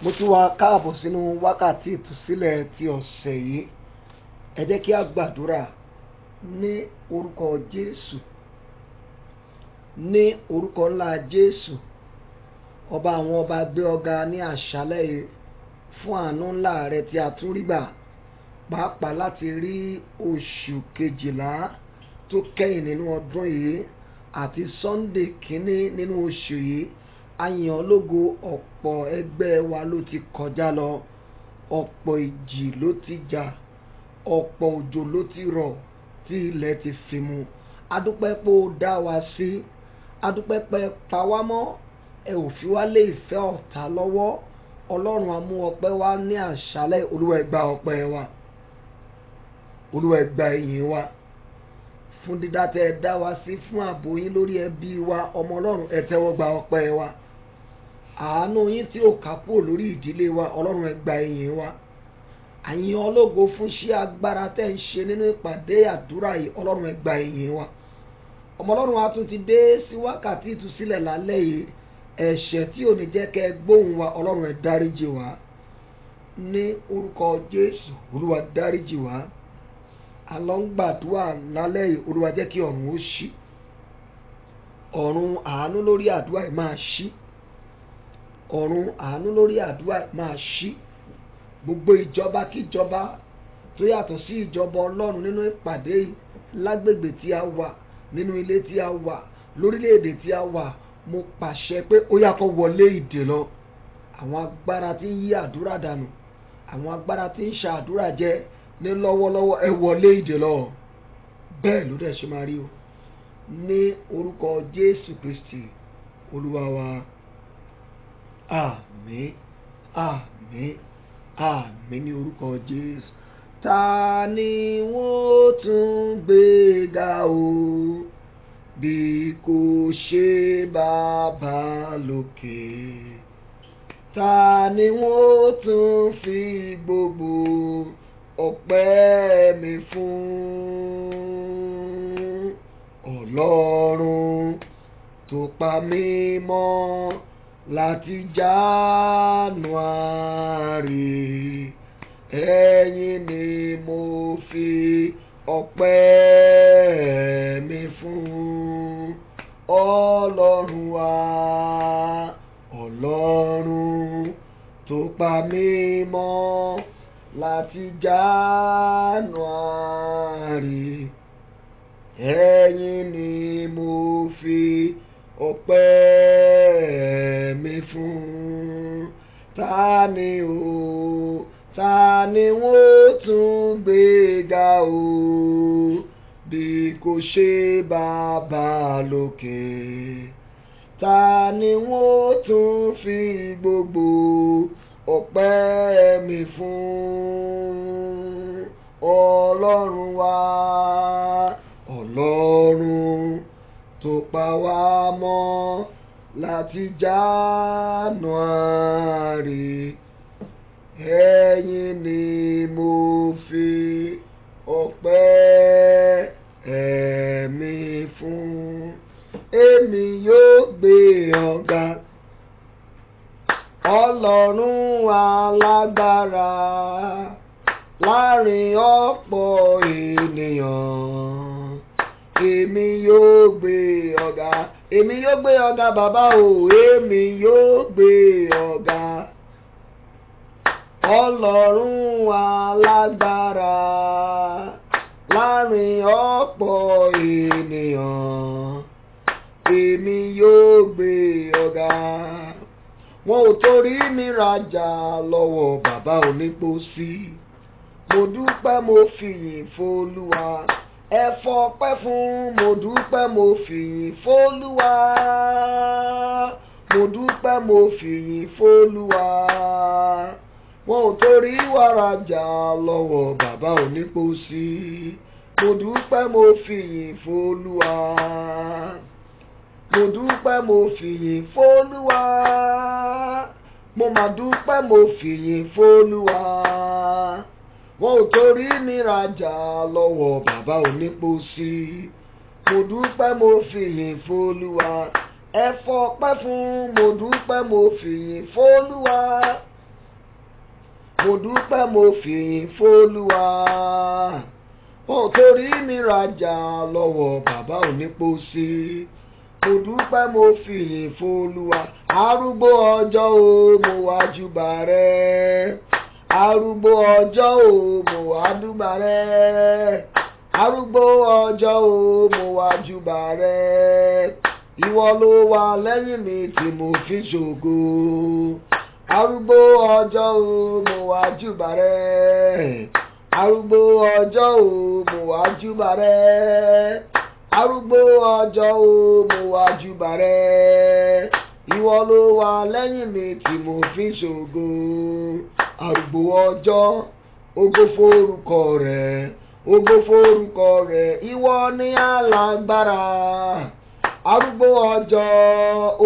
Mo tún wá káàbọ̀ sínú wákàtí ìtúsílẹ̀ ti ọ̀sẹ̀ yìí. Ẹ jẹ́ kí a gbàdúrà ní orúkọ Jésù. Ní orúkọ ńlá Jésù, ọba àwọn ọba gbé ọ̀gá ní àṣálẹ́ yìí fún àánú ńlá rẹ tí a tún rí gbà, pàápàá láti rí oṣù kejìlá tó kẹ́yìn nínú ọdún yìí àti Sunday kínní nínú oṣù yìí. A yìn ọ́ lógo. Ọ̀pọ̀ ẹgbẹ́ wa ló ti kọjá lọ, ọ̀pọ̀ ìjì ló ti jà, ọ̀pọ̀ òjò ló ti rọ̀ tí ilẹ̀ ti fi mu. Adúpẹ́ pé ó dá wa sí, adúpẹ́ pé pa wá mọ́, ẹ ò fi wá lé ìfẹ́ ọ̀tá lọ́wọ́. Ọlọ́run á mú ọpẹ́ wá ní àṣálẹ́. Olúwa ẹ gba ọpẹ́ wa, Olúwa ẹ gba ìyìn wa fún dídá tẹ́ ẹ dá wa sí, fún ààbò yín lórí ẹbí wa. Ọmọ Ọlọ́run ẹ tẹ́wọ́ gba ọpẹ́ wa. Àánú yín tí ò ká kúrò lórí ìdílé wa, Ọlọ́run ẹ gba ìyìn wa. A yìn ọ́ lógo fún iṣẹ́ agbára tẹ́ ń ṣe nínú ìpàdé àdúrà yìí, Ọlọ́run ẹ gba ìyìn wa. Ọmọ Ọlọ́run a tún ti dé sí wákàtí ìtúsílẹ̀ lálẹ́ yìí. Ẹ̀ṣẹ̀ tí ò ní jẹ́ kẹ́ ẹ gbóhùn wa, Ọlọ́run ẹ dáríjì wá. Ní orúkọ Jésù, Olúwa dáríjì wá. A lọ ń gbàdúrà lálẹ́ yìí. Olúwa jẹ́ kí ọ̀run ó ṣí, ọ̀run àánú lórí àdúrà yìí máa ṣí, ọ̀run àánú lórí àdúrà yìí máa ṣí. Gbogbo ìjọba kíjọba tó yàtọ̀ sí ìjọba Ọlọ́run nínú ìpàdé yìí, lágbègbè tí a wà, nínú ilé tí a wà, lórílẹ̀‐èdè tí a wà, mo pàṣẹ pé ó yá kó wọlé ìdè lọ. Àwọn agbára tí ń yí àdúrà dànù, àwọn agbára tí ń ṣa àdúrà jẹ ní lọ́wọ́lọ́wọ́, ẹ wọlé ìdè lọ. Bẹ́ẹ̀ ló dẹ̀ ṣe máa rí o. Ní orúkọ Jésù Kristi Olúwa wa. Àmín, àmín, àmín ní orúkọ Jésù. Ta ni wọ́n tún gbé ga o, bí kò ṣe Bàbá lókè? Ta ni wọ́n tún fi gbogbo ọpẹ́ mi fún? Ọlọ́run tó pa mí mọ́ láti Jánuárì, ẹ̀yin ni mo fi ọpẹ́ mi fún. Ọlọ́run wa, Ọlọ́run tó pa mí mọ́ láti Jánuárì, ẹ̀yin ni mo fi ọpẹ́ mi fún. Ta ni wọ́n tún gbé ga o, bí kò ṣe Bàbá lókè? Ta ni wọ́n tún fi gbogbo ọpẹ́ mi fún? Ọlọ́run wa, Ọlọ́run tó pa wá mọ́ láti Jánuárì, ẹ̀yin ni mo fi ọpẹ́ mi fún. Èmi yóò gbé ọ̀gá, Ọlọ́run alágbára, láàrin ọ̀pọ̀ ènìyàn. Èmi yóò gbé ọ̀gá, èmi yóò gbé ọ̀gá bàbá o, èmi yóò gbé ọ̀gá. Ọlọ́run alágbára, láàrin ọ̀pọ̀ ènìyàn. Èmi yóò gbé ọ̀gá. Wọn ò torí mi rajà lọ́wọ́ bàbá onípòsí. Mo dúpẹ́, mo fìyìn f'Olúwa. Ẹ fọpẹ́ fún. Mo dúpẹ́, mo fìyìn f'Olúwa. Mo dúpẹ́, mo fìyìn f'Olúwa. Wọn ò torí wa rajà lọ́wọ́ bàbá onípòsí. Mo dúpẹ́, mo fìyìn f'Olúwa. Mo dúpẹ́, mo fìyìn f'Olúwa. Mo máa dúpẹ́, mo fìyìn f'Olúwa. Wọn ò torí mi rajà lọ́wọ́ bàbá onípòsí. Mo dúpẹ́, mo fìyìn f'Olúwa. Ẹ fọpẹ́ fún. Mo dúpẹ́, mo fìyìn f'Olúwa. mo dúpẹ́ mo fìyìn f'Olúwa. Ó torí mi rajà lọ́wọ́ bàbá onípòsí. Mo dúpẹ́ mo fìyìn f'Olúwa. Arúgbó ọjọ́ o, mo wá júbà rẹ. Arúgbó ọjọ́ o, mo wá júbà rẹ. Arúgbó ọjọ́ o, mo wá júbà rẹ. Ìwọ ló wà lẹ́yìn mi tí mo fi ṣògo. Arúgbó ọjọ́ o, mo wá júbà rẹ. Arúgbó ọjọ́ o, mo wá júbà rẹ. Arúgbó ọjọ́ o, mo wá júbà rẹ. Ìwọ ló wà lẹ́yìn mi tí mo fi ṣògo. Arúgbó ọjọ́, ògo forúkọ rẹ, ògo forúkọ rẹ. Ìwọ ni alágbára. Arúgbó ọjọ́,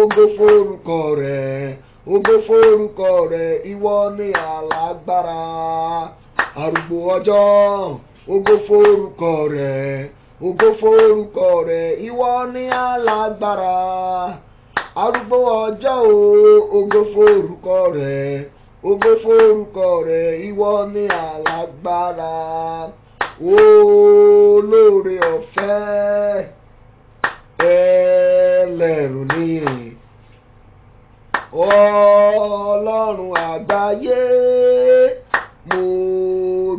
ògo forúkọ rẹ, ògo forúkọ rẹ. Ìwọ ni alágbára. Arúgbó ọjọ́, ògo forúkọ rẹ, ògo forúkọ rẹ. Ìwọ ni alágbára. Arúgbó ọjọ́ o, ògo forúkọ rẹ, ògo forúkọ rẹ. Ìwọ ni alágbára. Olóore ọ̀fẹ́ ẹlẹ́rù ni Ọlọ́run àgbáyé, mo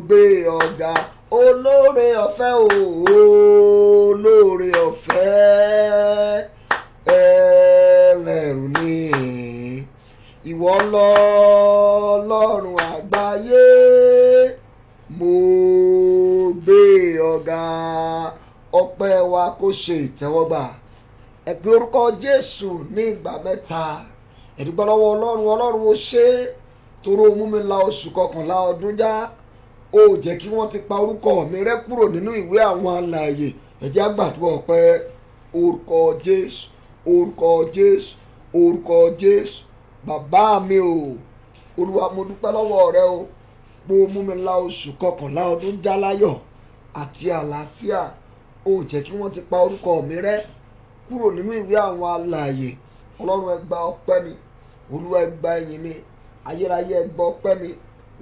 gbé ọ̀gá. Olóore ọ̀fẹ́ o, olóore ọ̀fẹ́ ẹlẹ́rù ni ìwọ lọ́lọ́run àgbáyé, mo gbé ọ̀gá. Ọpẹ́ wa kó ṣe ìtẹ́wọ́gbà. Ẹ pe orúkọ Jésù ní ìgbà mẹ́ta. Ẹ dúpẹ́ lọ́wọ́ Ọlọ́run ó ṣe torí ó mú mi la oṣù kọkànlá ọdún já. Ó jẹ́ kí wọ́n ti pa orúkọ mi rẹ́ kúrò nínú ìwé àwọn alààyè. Ẹ jẹ́ á gbàdúrà ọpẹ́. Orúkọ Jésù, orúkọ Jésù, orúkọ Jésù. Bàbá mi o, Olúwa mo dúpẹ́ lọ́wọ́ rẹ o pé ó mú mi la oṣù kọkànlá ọdún já láyọ̀ àti àlàáfíà. Ó jẹ́ kí wọ́n ti pa orúkọ mi rẹ́ kúrò nínú ìwé àwọn alààyè. Ọlọ́run ẹ gba ọpẹ́ mi, Olúwa ẹ gba ìyìn mi, ayérayé ẹ gba ọpẹ́ mi,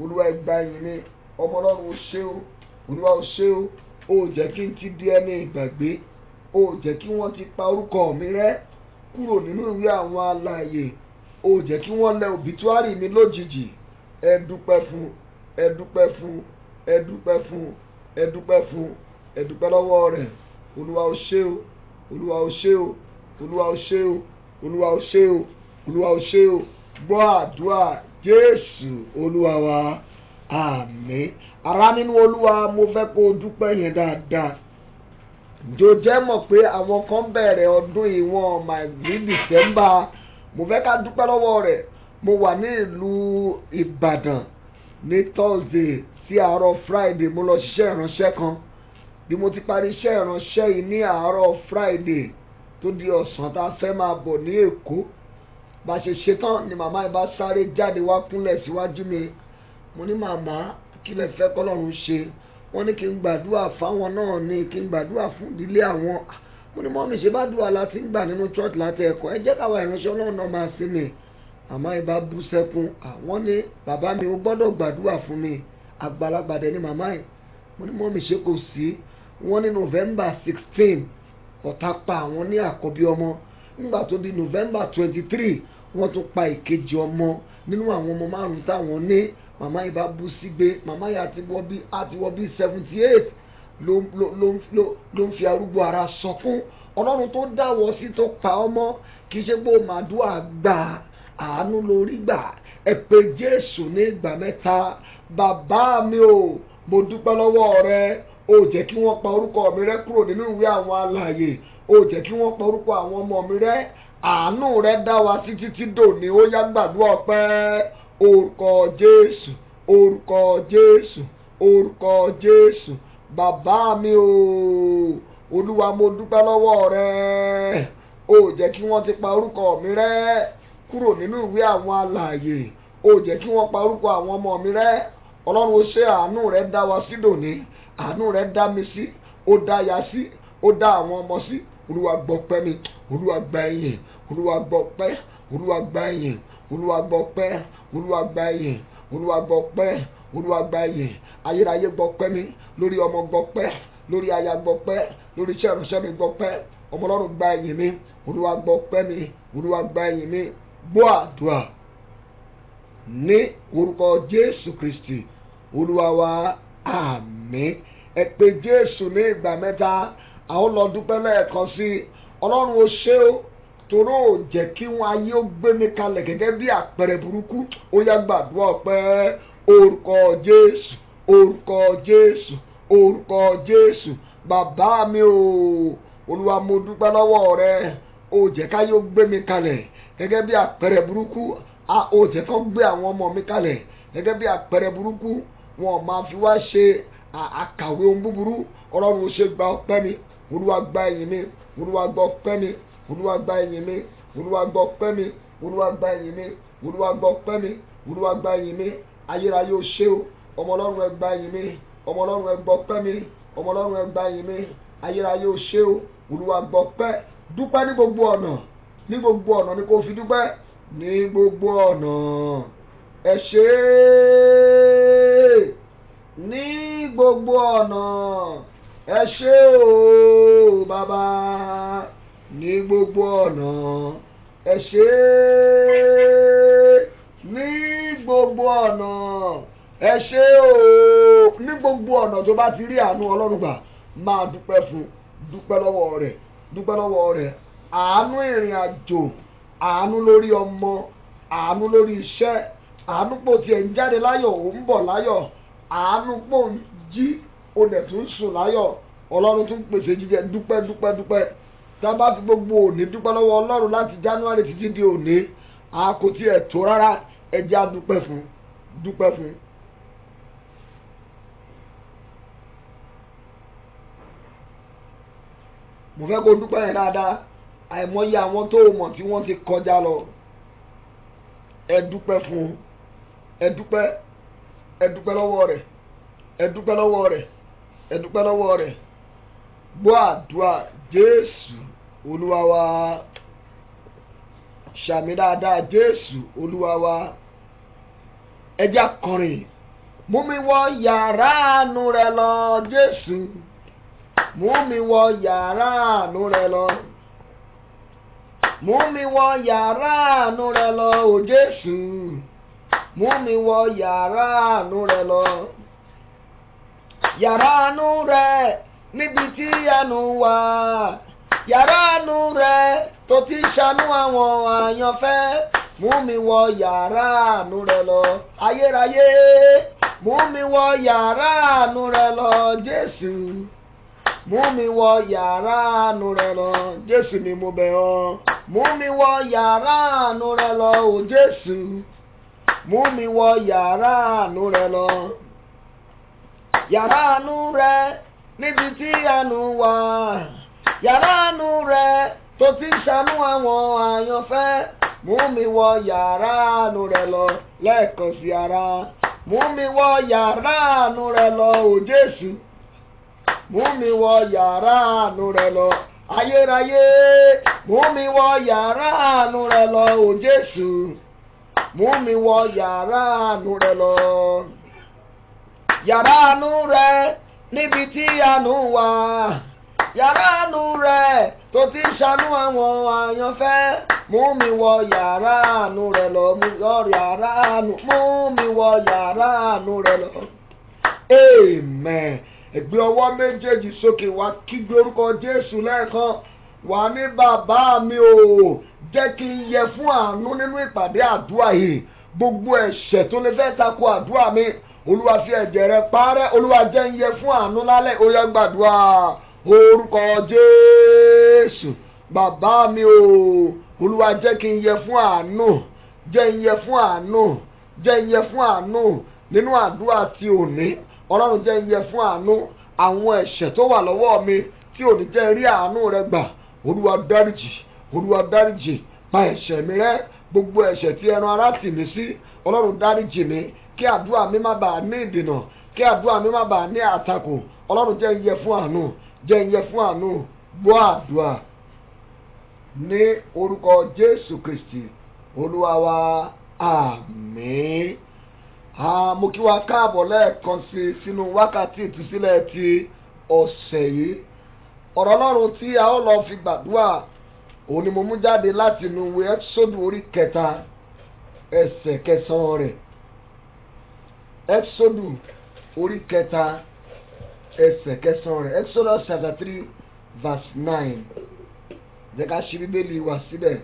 Olúwa ẹ gba ìyìn mi. Ọmọ Ọlọ́run ó ṣé o, Olúwa ó ṣé o. Ó jẹ́ kí n ti di ẹni ìgbàgbé. Ó jẹ́ kí wọ́n ti pa orúkọ mi rẹ́ kúrò nínú ìwé àwọn alààyè. Ó jẹ́ kí wọ́n lẹ òbítúárì mi lójijì. Ẹ dúpẹ́ fún, ẹ dúpẹ́ fún, ẹ dúpẹ́ fún, ẹ dúpẹ́ fún, ẹ dúpẹ́ lọ́wọ́ rẹ̀. Olúwa ó ṣé o, Olúwa ó ṣé o, Olúwa ó ṣé o, Olúwa ó ṣé o, Olúwa ó ṣé o. Gbọ́ àdúrà Jésù Olúwa wa, àmín. Ará nínú Olúwa, mo fẹ́ kó o dúpẹ́ yẹn dáadáa. Ǹjẹ́ o jẹ́ mọ̀ pé àwọn kan bẹ̀rẹ̀ ọdún yìí wọ́n máa ní December. Mo fẹ́ ká dúpẹ́ lọ́wọ́ rẹ̀. Mo wà ní ìlú Ìbàdàn ní Thursday sí àárọ̀ Friday. Mo lọ ṣiṣẹ́ ìránṣẹ́ kan. Bí mo ti parí iṣẹ́ ìránṣẹ́ yìí ní àárọ̀ Friday tó di ọ̀sán tá a fẹ́ máa bọ̀ ní Èkó. Bá ṣe ṣetán ni màmá ìbá sáré jáde wá kúnlẹ̀ síwájú mi. Mo ní màmá, kí lẹ fẹ́ k'Ọlọ́run ṣe? Wọ́n ní kí n gbàdúrà fáwọn náà ni, kí n gbàdúrà fún ìdílé àwọn. Mo ní mọ́mì, ṣe bá dùà láti ń gbà nínú church láti ẹ̀kọ́. Ẹ jẹ́ káwa ìránṣẹ́ Ọlọ́run náà máa sí mi. Màmá ìbá bú sẹ́kún. Àwọn ní bàbá mi ó gbọ́dọ̀ gbàdúrà fún mi. Àgbàlagbà dẹ̀ ni màmá yìí. Mo ní mọ́mì, ṣé kò sí? Wọ́n ní November 16 ọ̀tá pa àwọn ní àkọ́bí ọmọ. Nígbà tó di November 23 wọ́n tún pa ìkejì ọmọ nínú àwọn ọmọ márùn-ún táwọn ní. Màmá yìí bá bú sígbé. Màmá yìí àti wọ́ bí 78 ló ń fi arúgbó ara sọkún. Ọlọ́run tó dáwọ́ sí tó pa ọmọ, kì í ṣe pé ó máa dúà gbà, àánú lórí gbà. Ẹ pe Jésù ní ìgbà mẹ́ta. Bàbá mi o, mo dúpẹ́ lọ́wọ́ rẹ. Ó jẹ́ kí wọ́n pa orúkọ mi rẹ́ kúrò nínú ìwé àwọn alààyè. Ó jẹ́ kí wọ́n pa orúkọ àwọn ọmọ mi rẹ́. Àánú rẹ dá wa títí tí dòní. Ó yá gbàdúrà ọpẹ́. Orúkọ Jésù, orúkọ Jésù, orúkọ Jésù. Bàbá mi o, Olúwa mo dúpẹ́ lọ́wọ́ rẹ. Ó jẹ́ kí wọ́n ti pa orúkọ mi rẹ́ kúrò nínú ìwé àwọn alààyè. Ó jẹ́ kí wọ́n pa orúkọ àwọn ọmọ mi rẹ́. Ọlọ́run ó ṣe àánú rẹ dá wa sí dòní. Àánú rẹ dá mi sí, ó dá ya sí, ó dá àwọn ọmọ sí. Olúwa gbọpẹ́ mi, Olúwa gba ìyìn, Olúwa gbọpẹ́, Olúwa gba ìyìn, Olúwa gbọpẹ́, Olúwa gba ìyìn, Olúwa gbọ́ pẹ́, Olúwa gba ìyìn, ayérayé gbọ́ pẹ́ mi, lórí ọmọ gbọ́ pẹ́, lórí aya gbọ́ pẹ́, lórí iṣẹ́ ìránṣẹ́ mi gbọ́ pẹ́, ọmọ Ọlọ́run gba ìyìn mi, Olúwa gbọ́ pẹ́ mi, Olúwa gba ìyìn mi. Gbọ́ àdúrà ní orúkọ Jésù Kristi Olúwa wa, àmín. Ẹ pé Jésù ní ìgbà mẹ́ta. A ó lọ dúpẹ́ lẹ́ẹ̀kan sí i. Ọlọ́run ó ṣé o, torí ò jẹ́ kí wọn ayé ó gbé mi kalẹ̀ gẹ́gẹ́ bí àpẹẹrẹ burúkú. Ó yá gbàdúrà pẹ́ orúkọ Jésù, orúkọ Jésù, orúkọ Jésù. Bàbá mi o, Olúwa mo dúpẹ́ lọ́wọ́ rẹ. Ó jẹ́ ká yóò gbé mi kalẹ̀ gẹ́gẹ́ bí àpẹẹrẹ burúkú. Ó jẹ́ kó gbé àwọn ọmọ mi kalẹ̀ gẹ́gẹ́ bí àpẹẹrẹ burúkú. Wọn máa fi wá ṣe àkàwé ohun búburú. Ọlọ́run ó ṣe gba ọpẹ́ mi, Olúwa gba ìyìn mi, Olúwa gba ọpẹ́ mi, Olúwa gba ìyìn mi, Olúwa gba ọpẹ́ mi, Olúwa gba ìyìn mi, Olúwa gba ọpẹ́ mi, Olúwa gba ìyìn mi. Ayérayé ó ṣé o, ọmọ Ọlọ́run ẹ gba ìyìn mi, ọmọ Ọlọ́run ẹ gba ọpẹ́ mi, ọmọ Ọlọ́run ẹ gba ìyìn mi. Ayérayé ó ṣé o, Olúwa gba ọpẹ́. Dúpẹ́ ní gbogbo ọ̀nà, ní gbogbo ọ̀nà ni kò fi dúpẹ́, ní gbogbo ọ̀nà. Ẹ ṣé ní gbogbo ọ̀nà. Ẹ ṣé o bàbá, ní gbogbo ọ̀nà. Ẹ ṣé ní gbogbo ọ̀nà. Ẹ ṣé o ní gbogbo ọ̀nà. Tó bá ti rí àánú Ọlọ́run gbà, máa dúpẹ́ fún, dúpẹ́ lọ́wọ́ rẹ̀, dúpẹ́ lọ́wọ́ rẹ̀. Àánú ìrìn àjò, àánú lórí ọmọ, àánú lórí iṣẹ́, àánú pò tiẹ̀ ń jáde láyọ̀, ò ń bọ̀ láyọ̀, àánú pò ń jí, ó dẹ̀ tún sùn láyọ̀. Ọlọ́run tún pèsè jíjẹ. Dúpẹ́ dúpẹ́ dúpẹ́. Tá a bá fi gbogbo òní dúpẹ́ lọ́wọ́ Ọlọ́run láti January títí di òní, a kò tiẹ̀ tó rárá. Ẹ jẹ́ á dúpẹ́ fún, dúpẹ́ fún. Mo fẹ́ kó dúpẹ́ yẹn dáadáa. Àìmọye àwọn tó mọ̀ tí wọ́n ti kọjá lọ. Ẹ dúpẹ́ fún, ẹ dúpẹ́, ẹ dúpẹ́ lọ́wọ́ rẹ̀, ẹ dúpẹ́ lọ́wọ́ rẹ̀, ẹ dúpẹ́ lọ́wọ́ rẹ̀. Gbọ́ àdúrà Jésù Olúwa wa. Ṣàmì dáadáa, Jésù Olúwa wa. Ẹ jẹ́ á kọrin. Mú mi wọ yàrá àánú rẹ lọ Jésù, mú mi wọ yàrá àánú rẹ lọ, mú mi wọ yàrá àánú rẹ lọ o Jésù, mú mi wọ yàrá àánú rẹ lọ. Yàrá àánú rẹ níbi tí àánú wà, yàrá àánú rẹ tó ti ṣàánú àwọn àyànfẹ́, mú mi wọ yàrá àánú rẹ lọ. Ayérayé, mú mi wọ yàrá àánú rẹ lọ Jésù, mú mi wọ yàrá àánú rẹ lọ. Jésù ni mo bẹ̀ ọ́, mú mi wọ yàrá àánú rẹ lọ o Jésù, mú mi wọ yàrá àánú rẹ lọ. Yàrá àánú rẹ níbi tí àánú wà, yàrá àánú rẹ tó ti ṣàánú àwọn àyànfẹ́, mú mi wọ yàrá àánú rẹ lọ. Lẹ́ẹ̀kan sí ara, mú mi wọ yàrá àánú rẹ lọ o Jésù, mú mi wọ yàrá àánú rẹ lọ. Ayérayé, mú mi wọ yàrá àánú rẹ lọ o Jésù, mú mi wọ yàrá àánú rẹ lọ. Yàrá àánú rẹ níbi tí àánú wà, yàrá àánú rẹ tó ti ṣàánú àwọn àyànfẹ́, mú mi wọ yàrá àánú rẹ lọ. Mú mi wọ yàrá àánú rẹ lọ. Amen. Ẹgbẹ́ ọwọ́ méjèèjì sókè wá kígbe orúkọ Jésù lẹ́ẹ̀kan. Wà ní bàbá mi o, jẹ́ kí n yẹ fún àánú nínú ìpàdé àdúrà yìí. Gbogbo ẹ̀ṣẹ̀ tó lè fẹ́ tako àdúrà mi, Olúwa fi ẹ̀jẹ̀ rẹ̀ parẹ́. Olúwa jẹ́ n yẹ fún àánú lálẹ́. Ó yá gbàdúrà orúkọ Jésù. Bàbá mi o, Olúwa jẹ́ kí n yẹ fún àánú, jẹ́ n yẹ fún àánú, jẹ́ n yẹ fún àánú nínú àdúrà tí òní. Ọlọ́run jẹ́ n yẹ fún àánú àwọn ẹ̀ṣẹ̀ tó wà lọ́wọ́ mi tí ò ní jẹ́ rí àánú rẹ gbà. Olúwa dáríjì, Olúwa dáríjì, pa ẹ̀ṣẹ̀ mi rẹ́. Gbogbo ẹ̀ṣẹ̀ tí ẹran ara tì mí sí, Ọlọ́run dáríjì mi, kí àdúrà mi má bàa ní ìdènà, kí àdúrà mi má bàa ní àtakò. Ọlọ́run jẹ́ n yẹ fún àánú, jẹ́ n yẹ fún àánú. Gbọ́ àdúrà ní orúkọ Jésù Kristi Olúwa wa, àmín. Mo kí wa káàbọ̀ lẹ́ẹ̀kan sí sínú wákàtí ìtúsílẹ̀ ti ọ̀sẹ̀ yìí. Ọ̀rọ̀ Ọlọ́run tí a ó lọ fi gbàdúrà òun ni mo mú jáde láti inú ìwé Ẹ́kísódù orí 3 ẹsẹ̀ 9 rẹ̀. Ẹ́kísódù orí 3 ẹsẹ̀ 9 rẹ̀. Exodus chapter 3 verse 9. Jẹ́ ká ṣí Bíbélì wa síbẹ̀.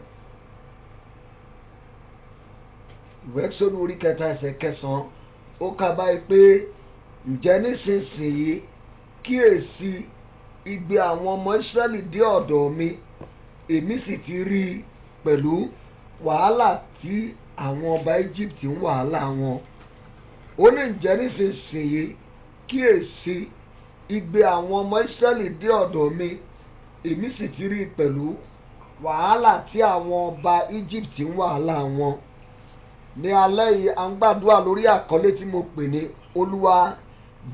Ìwé Ẹ́kísódù orí 3 ẹsẹ̀ 9 ó kà báyìí pé ǹjẹ́ nísinsìnyí kíyèsí igbe àwọn ọmọ Ísírẹ́lì dé ọ̀dọ̀ mi, èmi sì ti rí i pẹ̀lú wàhálà tí àwọn ọba Egypt ń wàhálà wọn. Ó ní ǹjẹ́ nísinsìnyí kíyèsí igbe àwọn ọmọ Ísírẹ́lì dé ọ̀dọ̀ mi, èmi sì ti rí i pẹ̀lú wàhálà tí àwọn ọba Egypt ń wàhálà wọn. Ní alẹ́ yìí à ń gbàdúrà lórí àkọlé tí mo pè ní Olúwa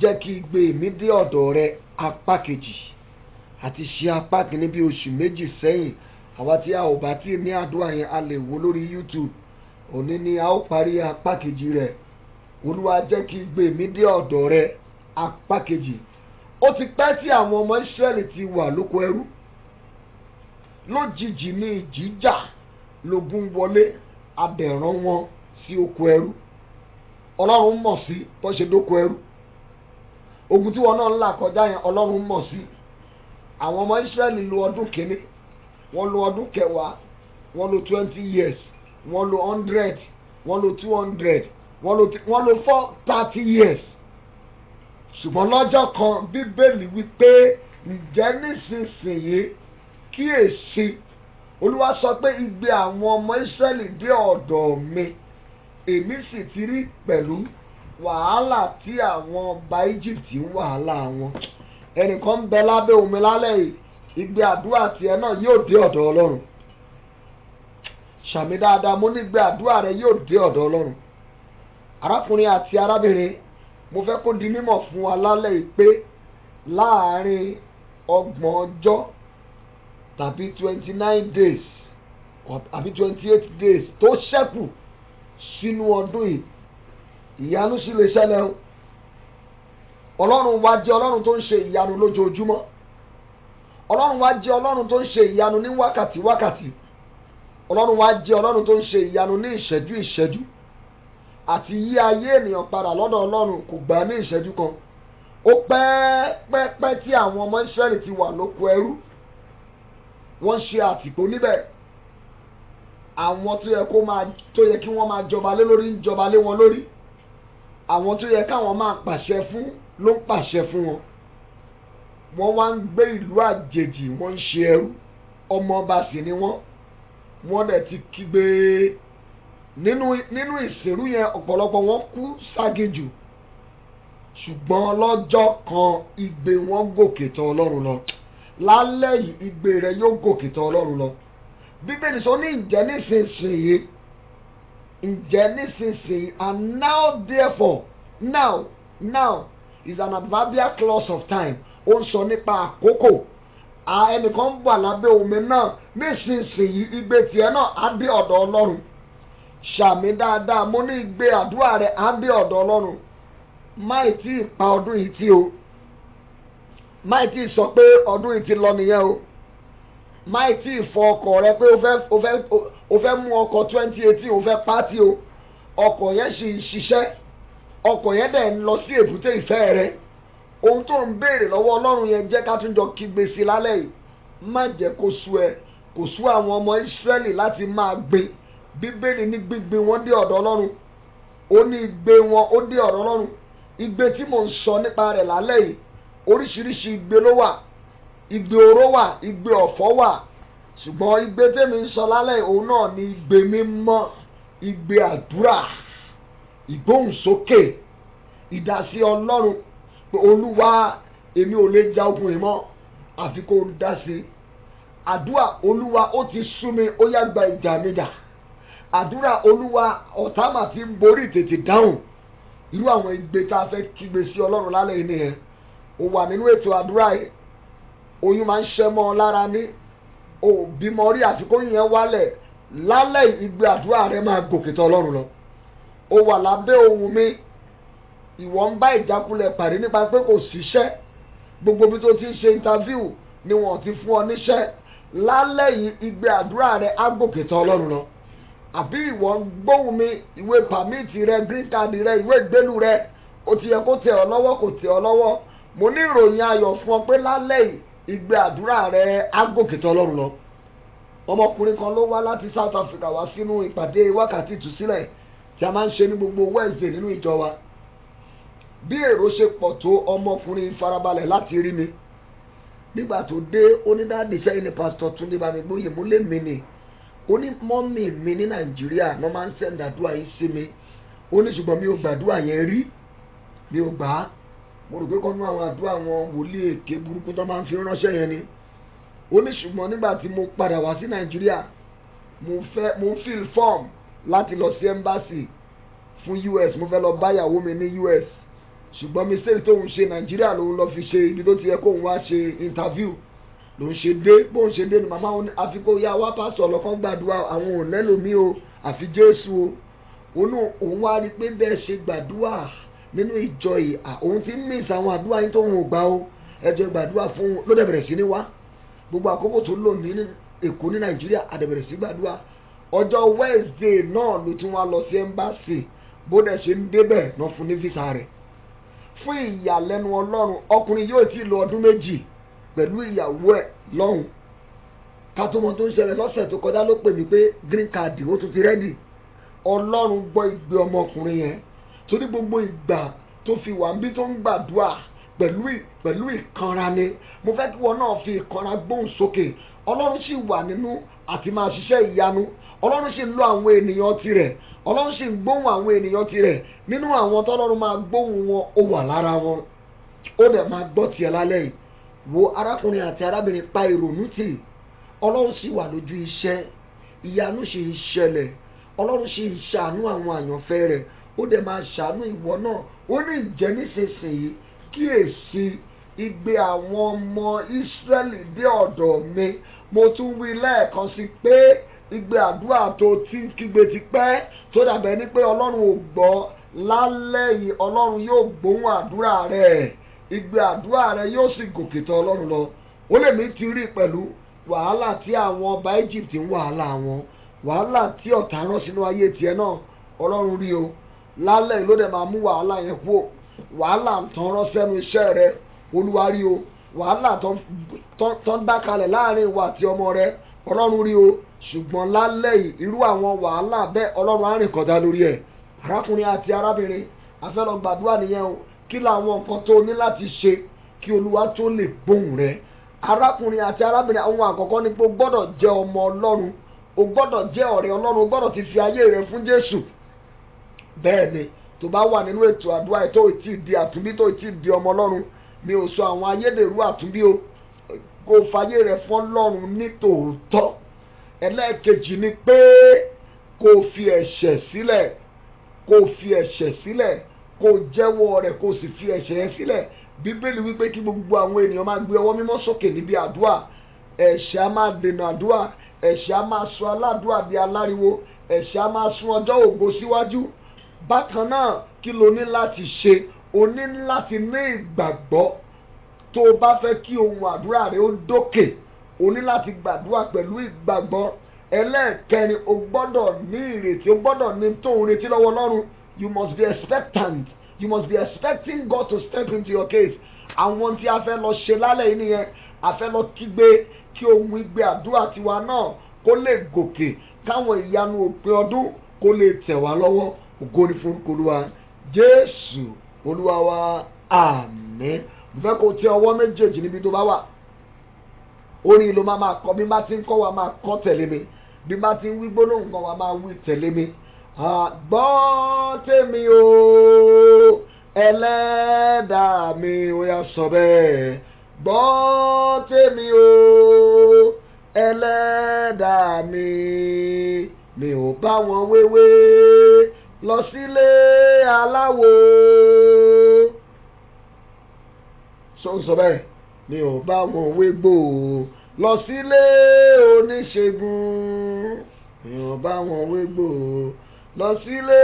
jẹ́ kí igbe mi dé ọ̀dọ̀ rẹ apá kejì. Àti ṣe apá kìíní bí oṣù méjì sẹ́yìn. Àwa tí a ò bá tí ní àdúrà yẹn a lè wo lórí YouTube. Òní ni a ó parí apá kejì rẹ̀. Olúwa jẹ́ kí igbe mi dé ọ̀dọ̀ rẹ apá kejì. Ó ti pẹ́ tí àwọn ọmọ Ísírẹ́lì ti wà lóko ẹrú. Lójijì ní ìjì jà, lógun wọlé, abẹ̀rán wọn sí oko ẹrú. Ọlọ́run mọ̀ sí bó ṣe dóko ẹrú. Ogun tí wọn náà ń là kọjá yẹn Ọlọ́run mọ̀ sí. Àwọn ọmọ Ísírẹ́lì lo ọdún kìíní, wọ́n lo ọdún kẹwàá, wọ́n lo 20 years, wọ́n lo 100, wọ́n lo 200, wọ́n lo 430 years. Ṣùgbọ́n lọ́jọ́ kan Bíbélì wípé ǹjẹ́ nísinsìnyí kíyèsí Olúwa sọ pé igbe àwọn ọmọ Ísírẹ́lì dé ọ̀dọ̀ mi, èmi sì ti rí pẹ̀lú wàhálà tí àwọn ọba Egypt ń wàhálà wọn. Ẹnìkan ń bẹ lábẹ́ omi lálẹ́ yìí, igbe àdúrà tiẹ̀ náà yóò dé ọ̀dọ̀ Ọlọ́run. Ṣàmì dáadáa, mo ní igbe àdúrà rẹ yóò dé ọ̀dọ̀ Ọlọ́run. Arákùnrin àti arábìnrin, mo fẹ́ kó di mímọ̀ fún wa lálẹ́ yìí pé láàárín 30 ọjọ́ tàbí 29 days àbí 28 days tó ṣẹ́kù sínú ọdún yìí, ìyanu sì lè ṣẹlẹ̀ o. Ọlọ́run wa jẹ́ Ọlọ́run tó ń ṣe ìyanu lójoojúmọ́. Ọlọ́run wa jẹ́ Ọlọ́run tó ń ṣe ìyanu ní wákàtí. Ọlọ́run wa jẹ́ Ọlọ́run tó ń ṣe ìyanu ní ìṣẹ́jú. Àti yí ayé ènìyàn padà lọ́dọ̀ Ọlọ́run kò gbà ní ìṣẹ́jú kan. Ó pẹ́ tí àwọn ọmọ Ísírẹ́lì ti wà lóko ẹrú. Wọ́n ṣe àtìpó níbẹ̀. Àwọn tó yẹ kí wọ́n máa jọba lé lórí ń jọba lé wọn lórí. Àwọn tó yẹ káwọn máa pàṣẹ fún ló ń pàṣẹ fún wọn. Wọ́n wá ń gbé ìlú àjèjì, wọ́n ń ṣe ẹrú. Ọmọ ọba sì ni wọ́n. Wọ́n dẹ̀ ti kígbe. Nínú ìsìnrú yẹn ọ̀pọ̀lọpọ̀ wọn kú ságejù. Ṣùgbọ́n lọ́jọ́ kan igbe wọn gòkè tọ̀ Ọlọ́run lọ. Lálẹ́ yìí igbe rẹ yóò gòkè tọ̀ Ọlọ́run lọ. Bíbélì sọ ní ǹjẹ́ nísinsìnyí and now therefore now is an adverbial clause of time. Ó ń sọ nípa àkókò. Ẹnìkan ń bọ̀ lábẹ́ omi náà nísinsìnyí igbe tiẹ̀ náà á dé ọ̀dọ̀ Ọlọ́run. Ṣàmì dáadáa, mo ní igbe àdúrà rẹ á dé ọ̀dọ̀ Ọlọ́run. Máì tí ì pa ọdún yìí tí o. Máì tí ì sọ pé ọdún yìí ti lọ nìyẹn o. Máì tí ì fọ ọkọ̀ rẹ pé o fẹ́ mú ọkọ̀ 2018 o fẹ́ pátì o. Ọkọ̀ yẹn sì ń ṣiṣẹ́. Ọkọ̀ yẹn dẹ̀ ń lọ sí èbúté ìfẹ́ rẹ. Ohun tó ń béèrè lọ́wọ́ Ọlọ́run yẹn jẹ́ ká tún jọ kígbe sí lálẹ́ yìí. Má jẹ́ kó sú ẹ, kò sú àwọn ọmọ Ísírẹ́lì láti máa gbé. Bíbélì ní gbígbé wọn dé ọ̀dọ̀ Ọlọ́run. Ó ní igbe wọn ó dé ọ̀dọ̀ Ọlọ́run. Igbe tí mò ń sọ nípa rẹ̀ lálẹ́ yìí, oríṣiríṣi igbe ló wà. Igbe oró wà, igbe ọ̀fọ̀ wà. Ṣùgbọ́n igbe tèmi ń sọ lálẹ́ yìí, òun náà ni igbe mímọ́, igbe àdúrà, ìgbóhùnsókè, ìdásí Ọlọ́run pé Olúwa èmi ò lè ja ogun yìí mọ́ àfi kó dá sí. Àdúrà Olúwa ó ti sú mi, ó yá gba ìjà mi jà. Àdúrà Olúwa ọ̀tá mà ti ń borí tètè dáhùn. Irú àwọn igbe tá a fẹ́ kígbe sí Ọlọ́run lálẹ́ yìí nìyẹn. Ó wà nínú ètò àdúrà yìí. Oyún máa ń ṣẹ́ mọ́ ọ lára ní. O bímọ rí àfikún yẹn wálẹ̀. Lálẹ́ igbe àdúrà rẹ máa gòkè tọ̀ Ọlọ́run lọ. Ó wà lábẹ́ ohùn mi. ìwọ ń bá ìjákulẹ̀ pàdé nípa pé kò síṣẹ́, gbogbo bí tó ti ń ṣe interview ni wọ́n ti fún ọ níṣẹ́, lálẹ́ yìí igbe àdúrà rẹ á gòkè tọ̀ Ọlọ́run lọ. Àbí ìwọ ń gbóhùn mi, ìwé pàmìtì rẹ, green card rẹ, ìwé ìgbélú rẹ ó ti yẹ kó tẹ̀ ọ́ lọ́wọ́, kò tẹ̀ ọ́ lọ́wọ́. Mo ní ìròyìn ayọ̀ fún ọ pé lálẹ́ yìí igbe àdúrà rẹ á gòkè tọ̀ Ọlọ́run lọ. Ọmọkùnrin kan ló wá láti South Africa wá sínú ìpàdé wákàtí ìtúsílẹ̀ tí a máa ń ṣe ní gbogbo Wednesday nínú ìjọ wa. Bí èrò ṣe pọ̀ tó, ọmọkùnrin farabalẹ̀ láti rí mi. Nígbà tó dé, onídàádi sẹ́yìn ní pásítọ̀ Túndé Bámigbóyè, mo lé mi ni. Ó ní mọ́mì mi ní Nàìjíríà wọ́n máa ń send àdúrà yìí sí mi. Ó ní ṣùgbọ́n mi ò gbàdúrà yẹn rí, mi ò gbà á. Mo rò pé kọ́nú àwọn àdúrà wọn wòlíì èké burúkú tó máa ń fi ránṣẹ́ yẹn ni. Ó ní ṣùgbọ́n nígbà tí mo padà wá sí Nàìjíríà, mo fill form láti lọ sí embassy fún US. Mo fẹ́ lọ bá ìyàwó mi ní US, ṣùgbọ́n mistake tóun ṣe Nàìjíríà lòun lọ fi ṣe ibi tó ti yẹ kóun wá ṣe interview lòun ṣe dé. Bóun ṣe dé ni màmá òun àfi kó yá wá pásítọ̀ lọ́kàn gbàdúrà, àwọn ò lẹ́lòmí o àfi Jésù o. Òun wá rí pé bẹ́ẹ̀ ṣe gbàdúrà nínú ìjọ yìí, òun ti ń miss àwọn àdúrà yín tóun ò gbà o, ẹjọ́ gbàdúrà fún un. Ló dẹ̀ bẹ̀rẹ̀ sí ní wá gbogbo àkókò tó lò ní Èkó ní Nàìjíríà, àdẹ̀bẹ̀rẹ̀ sí gbàdúrà. Ọjọ́ Wednesday náà ló tún wá lọ sí embassy, bó dẹ̀ ṣe ń débẹ̀ náà fún ní visa rẹ̀. Fún ìyàlẹ́nu Ọlọ́run, ọkùnrin yóò ti lo ọdún méjì pẹ̀lú ìyàwó ẹ̀ lọ́hùn. Ká tó mọ tó ń ṣẹlẹ̀ lọ́sẹ̀ tó kọjá ló pè mí pé green card ó tún ti rẹ́dì. Ọlọ́run gbọ́ igbe ọmọkùnrin yẹn, torí gbogbo ìgbà tó fi wà níbí tó ń gbàdúrà pẹ̀lú ìkanra ni. Mo fẹ́ kí wọn náà fi ìkanra gbóhùn sókè. Ọlọ́run sì wà nínú àti máa ṣiṣẹ́ ìyanu. Ọlọ́run sì ń lo àwọn ènìyàn tirẹ̀. Ọlọ́run sì ń gbóhùn àwọn ènìyàn tirẹ̀. Nínú àwọn tọ́lọ́run máa gbóhùn wọn, ó wà lára wọn. Ó dẹ̀ máa gbọ́ tiẹ̀ lálẹ́ yìí. Wo arákùnrin àti arábìnrin, pa ìrònú tì. Ọlọ́run sì wà lójú iṣẹ́. Ìyanu sì ń ṣẹlẹ̀. Ọlọ́run sì ń ṣàánú àwọn àyànfẹ́ rẹ̀. Ó dẹ̀ máa ṣàánú ìwọ náà. Ó ní ìjẹ́ nísinsìnyí kíyèsí igbe àwọn ọmọ Ísírẹ́lì dé ọ̀dọ̀ mi. Mo tún wí lẹ́ẹ̀kan sí pé igbe àdúrà tó ti ń kígbe ti pẹ́, tó dàbẹ̀ ní pé Ọlọ́run ò gbọ́, lálẹ́ yìí Ọlọ́run yóò gbóhùn àdúrà rẹ̀. Igbe àdúrà rẹ̀ yóò sì gòkè tọ̀ Ọlọ́run lọ. Ó lè mí ti rí pẹ̀lú wàhálà tí àwọn ọba Egypt ń wàhálà wọn, wàhálà tí ọ̀tá rán sínú ayé tiẹ̀ náà, Ọlọ́run rí o. Lálẹ́ yìí ló dẹ̀ máa mú wàhálà yẹn kúrò. Wàhálà tán rán sẹ́nu iṣẹ́ rẹ, Olúwa rí o. Wàhálà tán dá kalẹ̀ láàrin ìwà àti ọmọ rẹ, Ọlọ́run rí o. Ṣùgbọ́n lálẹ́ yìí irú àwọn wàhálà bẹ́ẹ̀ Ọlọ́run á rìn kọjá lórí ẹ̀. Arákùnrin àti arábìnrin, a fẹ́ lọ gbàdúrà nìyẹn o. Kí làwọn nǹkan tó ní láti ṣe kí Olúwa tó lè gbóhùn rẹ? Arákùnrin àti arábìnrin, àwọn àkọ́kọ́ ni pé o gbọ́dọ̀ jẹ́ ọmọ Ọlọ́run, o gbọ́dọ̀ jẹ́ ọ̀rẹ́ Ọlọ́run, o gbọ́dọ̀ ti fi ayé rẹ fún Jésù. Bẹ́ẹ̀ ni, tó bá wà nínú ètò àdúrà tó ti di àtúnbí, tó ti di ọmọ Ọlọ́run, mi ò sọ àwọn ayédèrú àtúnbí o, kó fayé rẹ fún Ọlọ́run ní tòótọ́. Ẹlẹ́ẹ̀kejì ni pé kó fi ẹ̀ṣẹ̀ sílẹ̀, kó fi ẹ̀ṣẹ̀ sílẹ̀, kó jẹ́wọ́ rẹ̀, kó sì fi ẹ̀ṣẹ̀ yẹn sílẹ̀. Bíbélì wípé kí gbogbo àwọn ènìyàn máa gbé ọwọ́ mímọ́ sókè níbi àdúrà. Ẹ̀ṣẹ̀ á máa dènà àdúrà, ẹ̀ṣẹ̀ á máa sọ aládùúrà di aláriwo, ẹ̀ṣẹ̀ á máa sún ọjọ́ ògo síwájú. Bákan náà, kí lo ní láti ṣe? O ní láti ní ìgbàgbọ́. Tó o bá fẹ́ kí ohun àdúrà rẹ ó dókè, o ní láti gbàdúrà pẹ̀lú ìgbàgbọ́. Ẹlẹ́ẹ̀kẹrin, o gbọ́dọ̀ ní ìrètí, o gbọ́dọ̀ ní tó ń retí lọ́wọ́ Ọlọ́run. You must be expectant. You must be expecting God to step into your case. Àwọn tí a fẹ́ lọ ṣe lálẹ́ yìí nìyẹn. A fẹ́ lọ kígbe kí ohun igbe àdúrà tiwa náà kó lè gòkè, káwọn ìyanu òpin ọdún kó lè tẹ̀ wá lọ́wọ́. Ògo ni fún Olúwa. Jésù Olúwa wa, àmín. Mo fẹ́ kó tẹ ọwọ́ méjèèjì níbi tó bá wà. Orin ló máa kọ, bí bá ti ń kọ́ wa máa kọ́ tẹ̀lé mi, bí bá ti ń wí gbólóhùn kan wa máa wí tẹ̀lé mi. Gbọ́ tèmi o, Ẹlẹ́dàá mi, ó yá sọ bẹ́ẹ̀. Gbọ́ tèmi o, Ẹlẹ́dàá mi, mi ò bá wọn wéwé lọ sílé aláwo. Sọ bẹ́ẹ̀, mi ò bá wọn wégbò lọ sílé oníṣègùn, mi ò bá wọn wégbò lọ sílé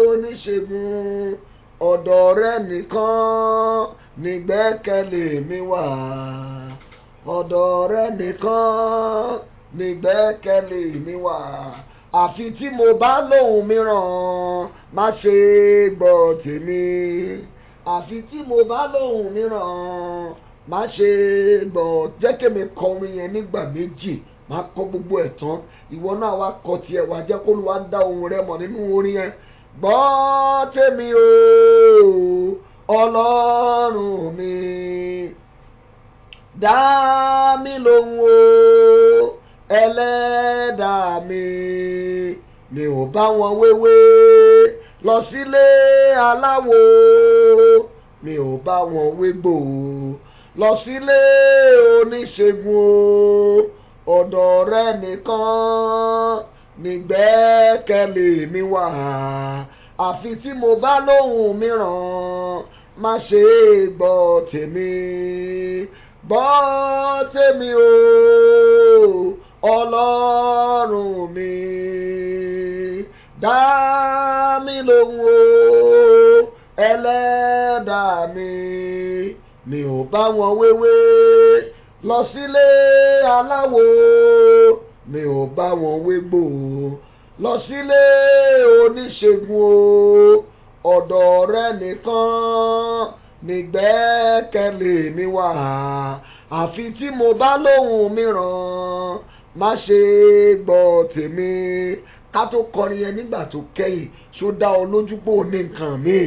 oníṣègùn. ọ̀dọ̀ rẹ nìkan nígbẹ́kẹ̀lé mi wà. ọ̀dọ̀ rẹ nìkan nígbẹ́kẹ̀lé mi wà. àfi tí mo bá lóhùn mìíràn má ṣe gbọ́ tèmi. àfi tí mo bá lóhùn mìíràn má ṣe gbọ́. jẹ́ kémi kọ orin yẹn nígbà méjì, má kọ gbogbo ẹ̀ tán, ìwọ náà wá kọ tiẹ̀ wá, jẹ́ kó Olúwa dá ohùn rẹ mọ̀ nínú orin yẹn. gbọ́ tèmi o Ọlọ́run mi, dá mi lóhùn o Ẹlẹ́dàá mi. mi ò bá wọn wéwé lọ sílé aláwo, mi ò bá wọn wégbò lọ sílé oníṣègùn o. ọ̀dọ̀ rẹ nìkan nígbẹ́kẹ̀lé mi wà. àfi tí mo bá lóhùn mìíràn má ṣe gbọ́ tèmi. gbọ́ tèmi o Ọlọ́run mi, dá mi lóhùn o Ẹlẹ́dàá mi. mi ò bá wọn wéwé lọ sílé aláwo, mi ò bá wọn wégbò lọ sílé oníṣègùn o. ọ̀dọ̀ rẹ nìkan nígbẹ́kẹ̀lé mi wà. àfi tí mo bá lóhùn mìíràn má ṣe gbọ́ tèmi. ká tó kọrin yẹn nígbà tó kẹ́yìn, ṣó dá ọ lójú pé ò ní nǹkan mi?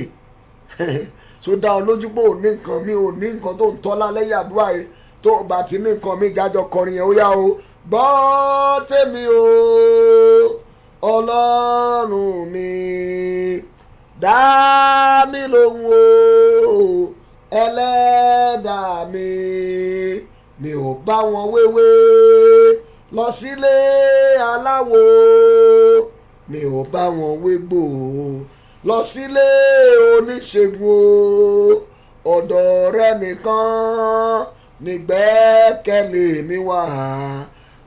ṣó dá ọ lójú pé ò ní nǹkan mi? ò ní nǹkan tó ń tọ́lá lẹ́yìn àdúrà yìí? tó o bá ti ní nǹkan mi, jájọ kọrin yẹn ó yá o. gbọ́ tèmi o Ọlọ́run mi, dá mi lóhùn o Ẹlẹ́dàá mi. mi ò bá wọn wéwé lọ sílé aláwo, mi ò bá wọn wégbò lọ sílé oníṣègùn o. ọ̀dọ̀ rẹ nìkan nígbẹ́kẹ̀lé mi wà.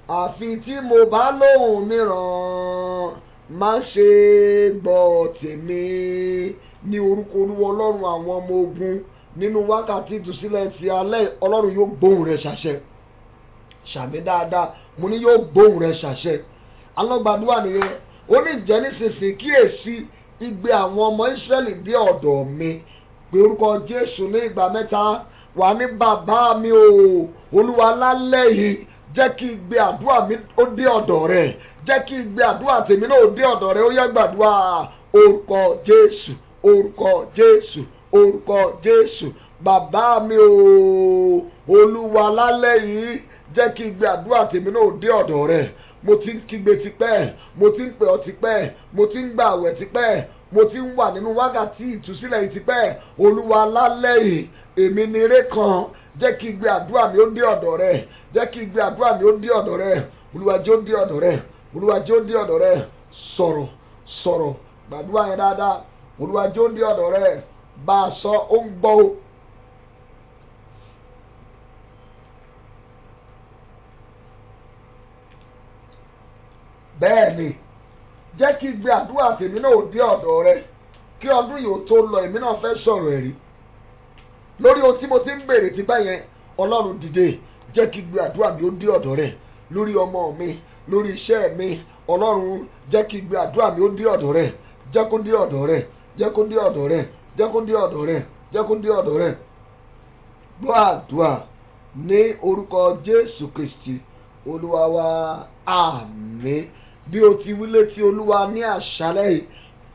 àfi tí mo bá lóhùn mìíràn má ṣe gbọ́ tèmi. ní orúkọ Olúwa Ọlọ́run àwọn ọmọ ogun, nínú wákàtí ìtúsílẹ̀ ti alẹ́, Ọlọ́run yóò gbóhùn rẹ ṣàṣẹ. ṣàmì dáadáa, mo ní yóò gbóhùn rẹ ṣàṣẹ. alọ́gbàdúrà nìyẹn. ó ní jẹ́ nísinsìnyí kíyèsí igbe àwọn ọmọ Ísírẹ́lì dé ọ̀dọ̀ mi. pé orúkọ Jésù ní ìgbà mẹ́ta. wà ní bàbá mi o Olúwa lálẹ́ yìí, jẹ́ kí igbe àdúrà mi ó dé ọ̀dọ̀ rẹ. jẹ́ kí igbe àdúrà tèmi náà ó dé ọ̀dọ̀ rẹ. ó yá gbàdúrà orúkọ Jésù, orúkọ Jésù, orúkọ Jésù. bàbá mi o Olúwa lálẹ́ yìí, jẹ́ kí igbe àdúrà tèmi náà ó dé ọ̀dọ̀ rẹ. mo ti ń kígbe tipẹ́, mo ti ń pè ọ́ tipẹ́, mo ti ń gbà àwẹ̀ tipẹ́, mo ti ń wà nínú wákàtí ìtúsílẹ̀ yìí tipẹ́. Olúwa lálẹ́ yìí, èmi ni ire kan, jẹ́ kí igbe àdúrà mi ó dé ọ̀dọ̀ rẹ. jẹ́ kí igbe àdúrà mi ó dé ọ̀dọ̀ rẹ. Olúwa jẹ́ ó dé ọ̀dọ̀ rẹ. Olúwa jẹ́ ó dé ọ̀dọ̀ rẹ. sọ̀rọ̀ sọ̀rọ̀ gbàdúrà yẹn dáadáa. Olúwa jẹ́ ó dé ọ̀dọ̀ rẹ. bá a sọ, ó ń gbọ́ o. bẹ́ẹ̀ ni, jẹ́ kí igbe àdúrà tèmi náà ó dé ọ̀dọ̀ rẹ. kí ọdún yìí ó tó lọ, èmi náà fẹ́ sọ̀rọ̀ ẹ̀rí lórí ohun tí mo ti ń béèrè ti bá yẹn. Ọlọ́run dìde, jẹ́ kí igbe àdúrà mi ó dé ọ̀dọ̀ rẹ. lórí ọmọ mi, lórí iṣẹ́ mi, Ọlọ́run jẹ́ kí igbe àdúrà mi ó dé ọ̀dọ̀ rẹ. jẹ́ kó dé ọ̀dọ̀ rẹ. jẹ́ kó dé ọ̀dọ̀ rẹ. jẹ́ kó dé ọ̀dọ̀ rẹ. jẹ́ kó dé ọ̀dọ̀ rẹ. gbọ́ àdúrà ní orúkọ Jésù Kristi Olúwa wa, àmín. bí o ti wí létí Olúwa ní àṣálẹ́ yìí,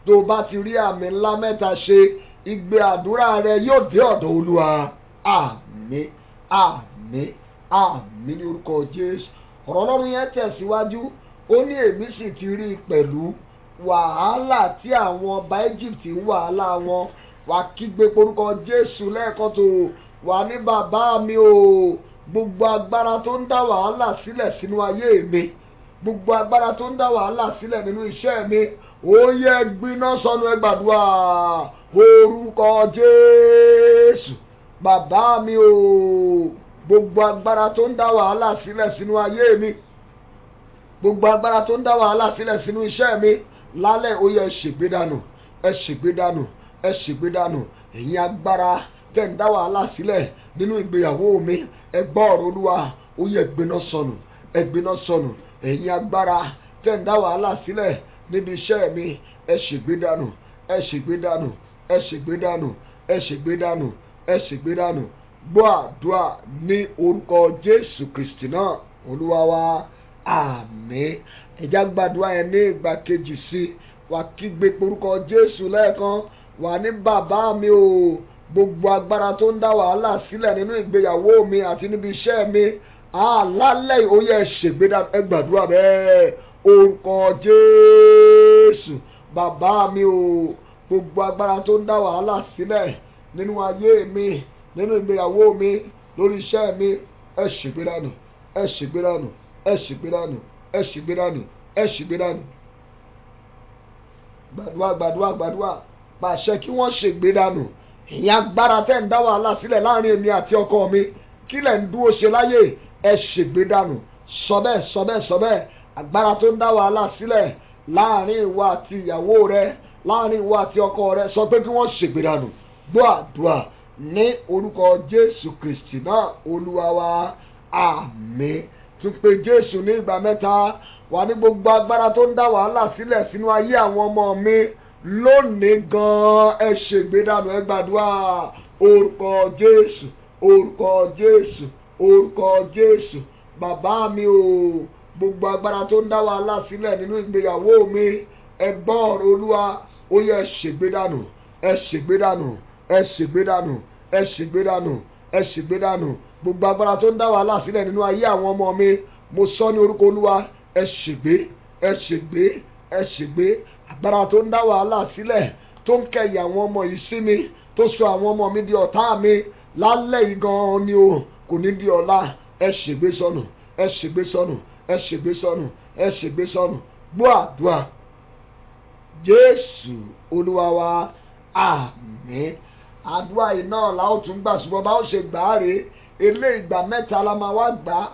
tó o bá ti rí àmì ńlá mẹ́ta ṣe, igbe àdúrà rẹ yóò dé ọ̀dọ̀ Olúwa. àmín, àmín, àmín ní orúkọ Jésù. ọ̀rọ̀ Ọlọ́run yẹn tẹ̀síwájú. ó ní èmi sì ti rí i pẹ̀lú wàhálà tí àwọn ọba Egypt ń wàhálà wọn. wà kígbe porúkọ Jésù lẹ́ẹ̀kan tó wà ní bàbá mi o. gbogbo agbára tó ń dá wàhálà sílẹ̀ sínú ayé mi, gbogbo agbára tó ń dá wàhálà sílẹ̀ nínú iṣẹ́ mi, ó yẹ gbiná sọnù. ẹ gbàdúrà orúkọ Jésù. bàbá mi o, gbogbo agbára tó ń dá wàhálà sílẹ̀ sínú ayé mi, gbogbo agbára tó ń dá wàhálà sílẹ̀ sínú iṣẹ́ mi, lálẹ́ ó yẹ ṣègbé dànù, ẹ ṣègbé dànù, ẹ ṣègbé dànù. Ẹ̀yin agbára tẹ̀ ń dá wàhálà sílẹ̀ nínú ìgbéyàwó mi, ẹ gbọ́ ọ̀rọ̀ Olúwa, ó yẹ gbiná sọnù, ẹ gbiná sọnù. Ẹ̀yin agbára tẹ̀ ń dá wàhálà sílẹ̀ níbi iṣẹ́ mi, ẹ ṣègbé dànù, ẹ ṣègbé dànù, ẹ ṣègbé dànù, ẹ ṣègbé dànù, ẹ ṣègbé dànù. Gbọ́ àdúrà ní orúkọ Jésù Kristi náà Olúwa wa, àmín. Ẹ já gbàdúrà yẹn ní ìgbà kejì sí i. Wà kígbe orúkọ Jésù lẹ́ẹ̀kan, wà ní bàbá mi o, gbogbo agbára tó ń dá wàhálà sílẹ̀ nínú ìgbéyàwó mi àti níbi iṣẹ́ mi, lálẹ́ ó yẹ ṣègbé dànù. Ẹ gbàdúrà bẹ́ẹ̀, orúkọ Jésù. Bàbá mi o, gbogbo agbára tó ń dá wàhálà sílẹ̀ nínú ayé mi, nínú ìgbéyàwó mi, lórí iṣẹ́ mi, ẹ ṣègbé dànù, ẹ ṣègbé dànù, ẹ ṣègbé dànù, ẹ ṣègbé dànù, ẹ ṣègbé dànù. Gbàdúrà gbàdúrà gbàdúrà, pàṣẹ kí wọ́n ṣègbé dànù. Ìyẹn agbára tẹ́ ń dá wàhálà sílẹ̀ láàrin èmi àti ọkọ mi, kí lẹ̀ ń dúró ṣe láyè, ẹ ṣègbé dànù. Sọ bẹ́ẹ̀ sọ bẹ́ẹ̀ sọ bẹ́ẹ̀. Agbára tó ń dá wàhálà sílẹ̀ láàrin ìwọ àti ìyàwó rẹ, láàrin ìwọ àti ọkọ rẹ, sọ pé kí wọ́n ṣègbé dànù. Gbọ́ àdúrà ní orúkọ Jésù Kristi náà Olúwa wa, àmín. Tún pé Jésù ní ìgbà mẹ́ta. Wà ní gbogbo agbára tó ń dá wàhálà sílẹ̀ sínú ayé àwọn ọmọ mi lónìí gan-an, ẹ ṣègbé dànù. Ẹ gbàdúrà orúkọ Jésù, orúkọ Jésù, orúkọ Jésù. Bàbá mi o, gbogbo agbára tó ń dá wàhálà sílẹ̀ nínú ìgbéyàwó mi, ẹ gbọ́ ọ̀rọ̀ Olúwa, ó yẹ ṣègbé dànù, ẹ ṣègbé dànù, ẹ ṣègbé dànù, ẹ ṣègbé dànù, ẹ ṣègbé dànù. Gbogbo agbára tó ń dá wàhálà sílẹ̀ nínú ayé àwọn ọmọ mi, mo sọ ní orúkọ Olúwa, ẹ ṣègbé, ẹ ṣègbé, ẹ ṣègbé. Agbára tó ń dá wàhálà sílẹ̀, tó ń kẹ̀yìn àwọn ọmọ yìí sí mi, tó sọ àwọn ọmọ mi di ọ̀tá mi, lálẹ́ yìí gan-an ni o, kò ní di ọ̀la. Ẹ ṣègbé sọnù, ẹ ṣègbé sọnù, ẹ ṣègbé sọnù, ẹ ṣègbé sọnù. Gbọ́ àdúrà Jésù Olúwa wa, àmín. Àdúrà yìí náà la ó tún gbà, ṣùgbọ́n bá ó ṣe gbà á rèé, eléyìí ìgbà mẹ́ta la máa wá gbà á.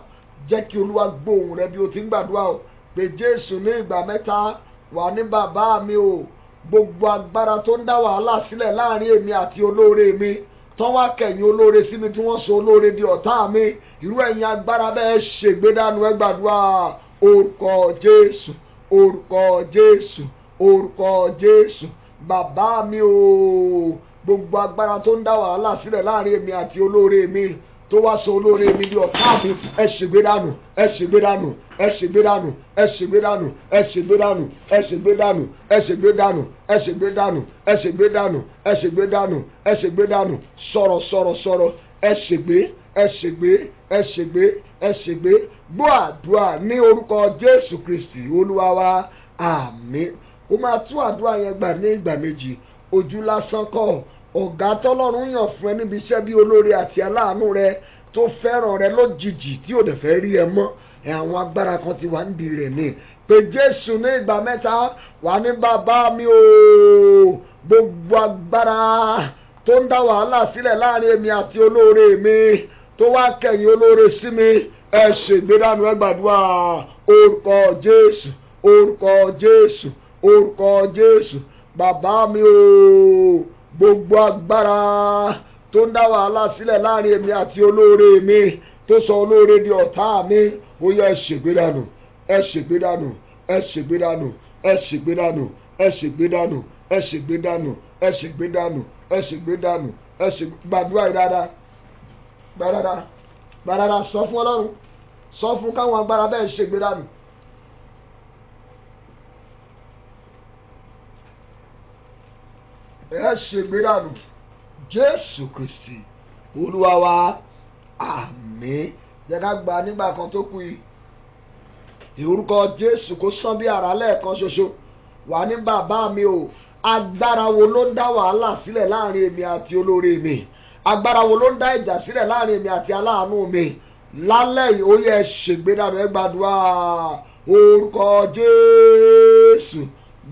Jẹ́ kí Olúwa gbóhùn rẹ bí o ti ń gbàdúrà o. Pé Jésù ní ìgbà mẹ́ta. Wà ní bàbá mi o, gbogbo agbára tó ń dá wàhálà sílẹ̀ láàrin èmi àti olóore mi, tán wá kẹ̀yìn olóore sí mi tí wọ́n sọ olóore di ọ̀tá mi, irú ẹ̀yin agbára bẹ́ẹ̀ ṣègbé dànù. Ẹ gbàdúrà orúkọ Jésù, orúkọ Jésù, orúkọ Jésù. Bàbá mi o, gbogbo agbára tó ń dá wàhálà sílẹ̀ láàrin èmi àti olóore mi, tó wá sọ olóore mi di ọ̀tá mi, ẹ ṣègbé dànù, ẹ ṣègbé dànù, ẹ ṣègbé dànù, ẹ ṣègbé dànù, ẹ ṣègbé dànù, ẹ ṣègbé dànù, ẹ ṣègbé dànù, ẹ ṣègbé dànù, ẹ ṣègbé dànù, ẹ ṣègbé dànù, ẹ ṣègbé dànù. Sọ̀rọ̀ sọ̀rọ̀ sọ̀rọ̀, ẹ ṣègbé, ẹ ṣègbé, ẹ ṣègbé, ẹ ṣègbé. Gbọ́ àdúrà ní orúkọ Jésù Kristi Olúwa wa, àmín. Ó máa tún àdúrà yẹn gbà ní ìgbà méjì. Ojú lásán kọ́, ọ̀gá tọ́lọ́run yàn fún ẹ níbi iṣẹ́ bí olóore àti aláàánú rẹ, tó fẹ́ràn rẹ lójijì tí ò dẹ̀ fẹ́ rí ẹ mọ́, àwọn agbára kan ti wà níbi rẹ̀ ni. Pé Jésù ní ìgbà mẹ́ta. Wà ní bàbá mi o, gbogbo agbára tó ń dá wàhálà sílẹ̀ láàrin èmi àti olóore mi, tó wá kẹ̀yìn olóore sí mi, ẹ ṣègbé dànù. Ẹ gbàdúrà orúkọ Jésù, orúkọ Jésù, orúkọ Jésù. Bàbá mi o, gbogbo agbára tó ń dá wàhálà sílẹ̀ láàrin èmi àti olóore mi, tó sọ olóore di ọ̀tá mi, ó yẹ ẹ ṣègbé dànù, ẹ ṣègbé dànù, ẹ ṣègbé dànù, ẹ ṣègbé dànù, ẹ ṣègbé dànù, ẹ ṣègbé dànù, ẹ ṣègbé dànù, ẹ ṣègbé dànù, ẹ ṣègbé. Gbàdúrà yìí dáadáa, gbàdáadáa, gbàdáadáa. Sọ fún Ọlọ́run, sọ fún káwọn agbára bẹ́ẹ̀ ṣègbé dànù. Ẹ ṣègbé dànù. Jésù Kristi Olúwa wa, àmín. Jẹ́ ká gbà nígbà kan tó kù yìí. Orúkọ Jésù kó sán bí àrá lẹ́ẹ̀kan ṣoṣo. Wà ní bàbá mi o, agbára wo ló ń dá wàhálà sílẹ̀ láàrin èmi àti olóore mi? Agbára wo ló ń dá ìjà sílẹ̀ láàrin èmi àti aláàánú mi? Lálẹ́ yìí ó yẹ ṣègbé dànù. Ẹ gbàdúrà orúkọ Jésù.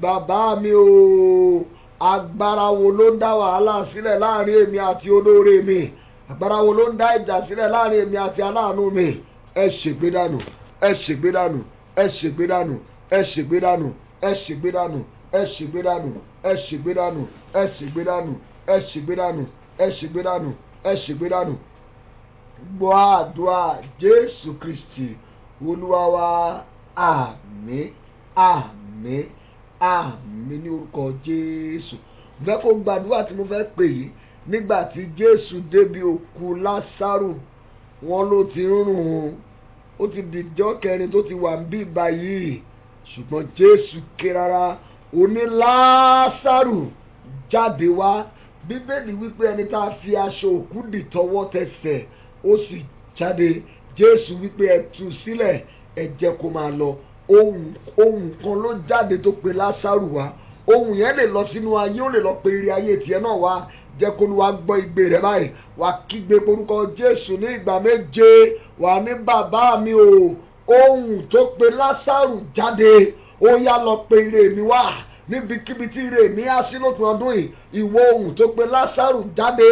Bàbá mi o, agbára wo ló ń dá wàhálà sílẹ̀ láàrin èmi àti olóore mi? Agbára wo ló ń dá ìjà sílẹ̀ láàrin èmi àti aláàánú mi? Ẹ ṣègbé dànù, ẹ ṣègbé dànù, ẹ ṣègbé dànù, ẹ ṣègbé dànù, ẹ ṣègbé dànù, ẹ ṣègbé dànù, ẹ ṣègbé dànù, ẹ ṣègbé dànù, ẹ ṣègbé dànù, ẹ ṣègbé dànù, ẹ ṣègbé dànù. Gbọ́ àdúrà Jésù Kristi Olúwa wa. Àmín, àmín, àmín ní orúkọ Jésù. Mo fẹ́ kó gbàdúrà tí mo fẹ́ pè yìí. Nígbà tí Jésù débi òkú Lásárù, wọ́n ló ti ń rùn, ó ti dìjọ́ kẹrin tó ti wà níbí báyìí, ṣùgbọ́n Jésù ké rárá, ó ní Lásárù jáde wá. Bíbélì wípé ẹni tá a fi aṣọ òkú dì tọwọ́ tẹsẹ̀ ó sì jáde. Jésù wípé ẹ tú sílẹ̀, ẹ jẹ́ kó máa lọ. Ohùn kan ló jáde tó pe Lásárù wá. Ohùn yẹn lè lọ sínú ayé, ó lè lọ pe ire ayé tiẹ̀ náà wá. Jẹ́ kó Olúwa gbọ́ igbe rẹ̀ báyìí. Wà kígbe orúkọ Jésù ní ìgbà méje. Wà ní bàbá mi o, ohùn tó pe Lásárù jáde, ó yá lọ pe ire mi wá. Níbikíbi tí ire mi á sí lópin ọdún yìí, ìwọ ohùn tó pe Lásárù jáde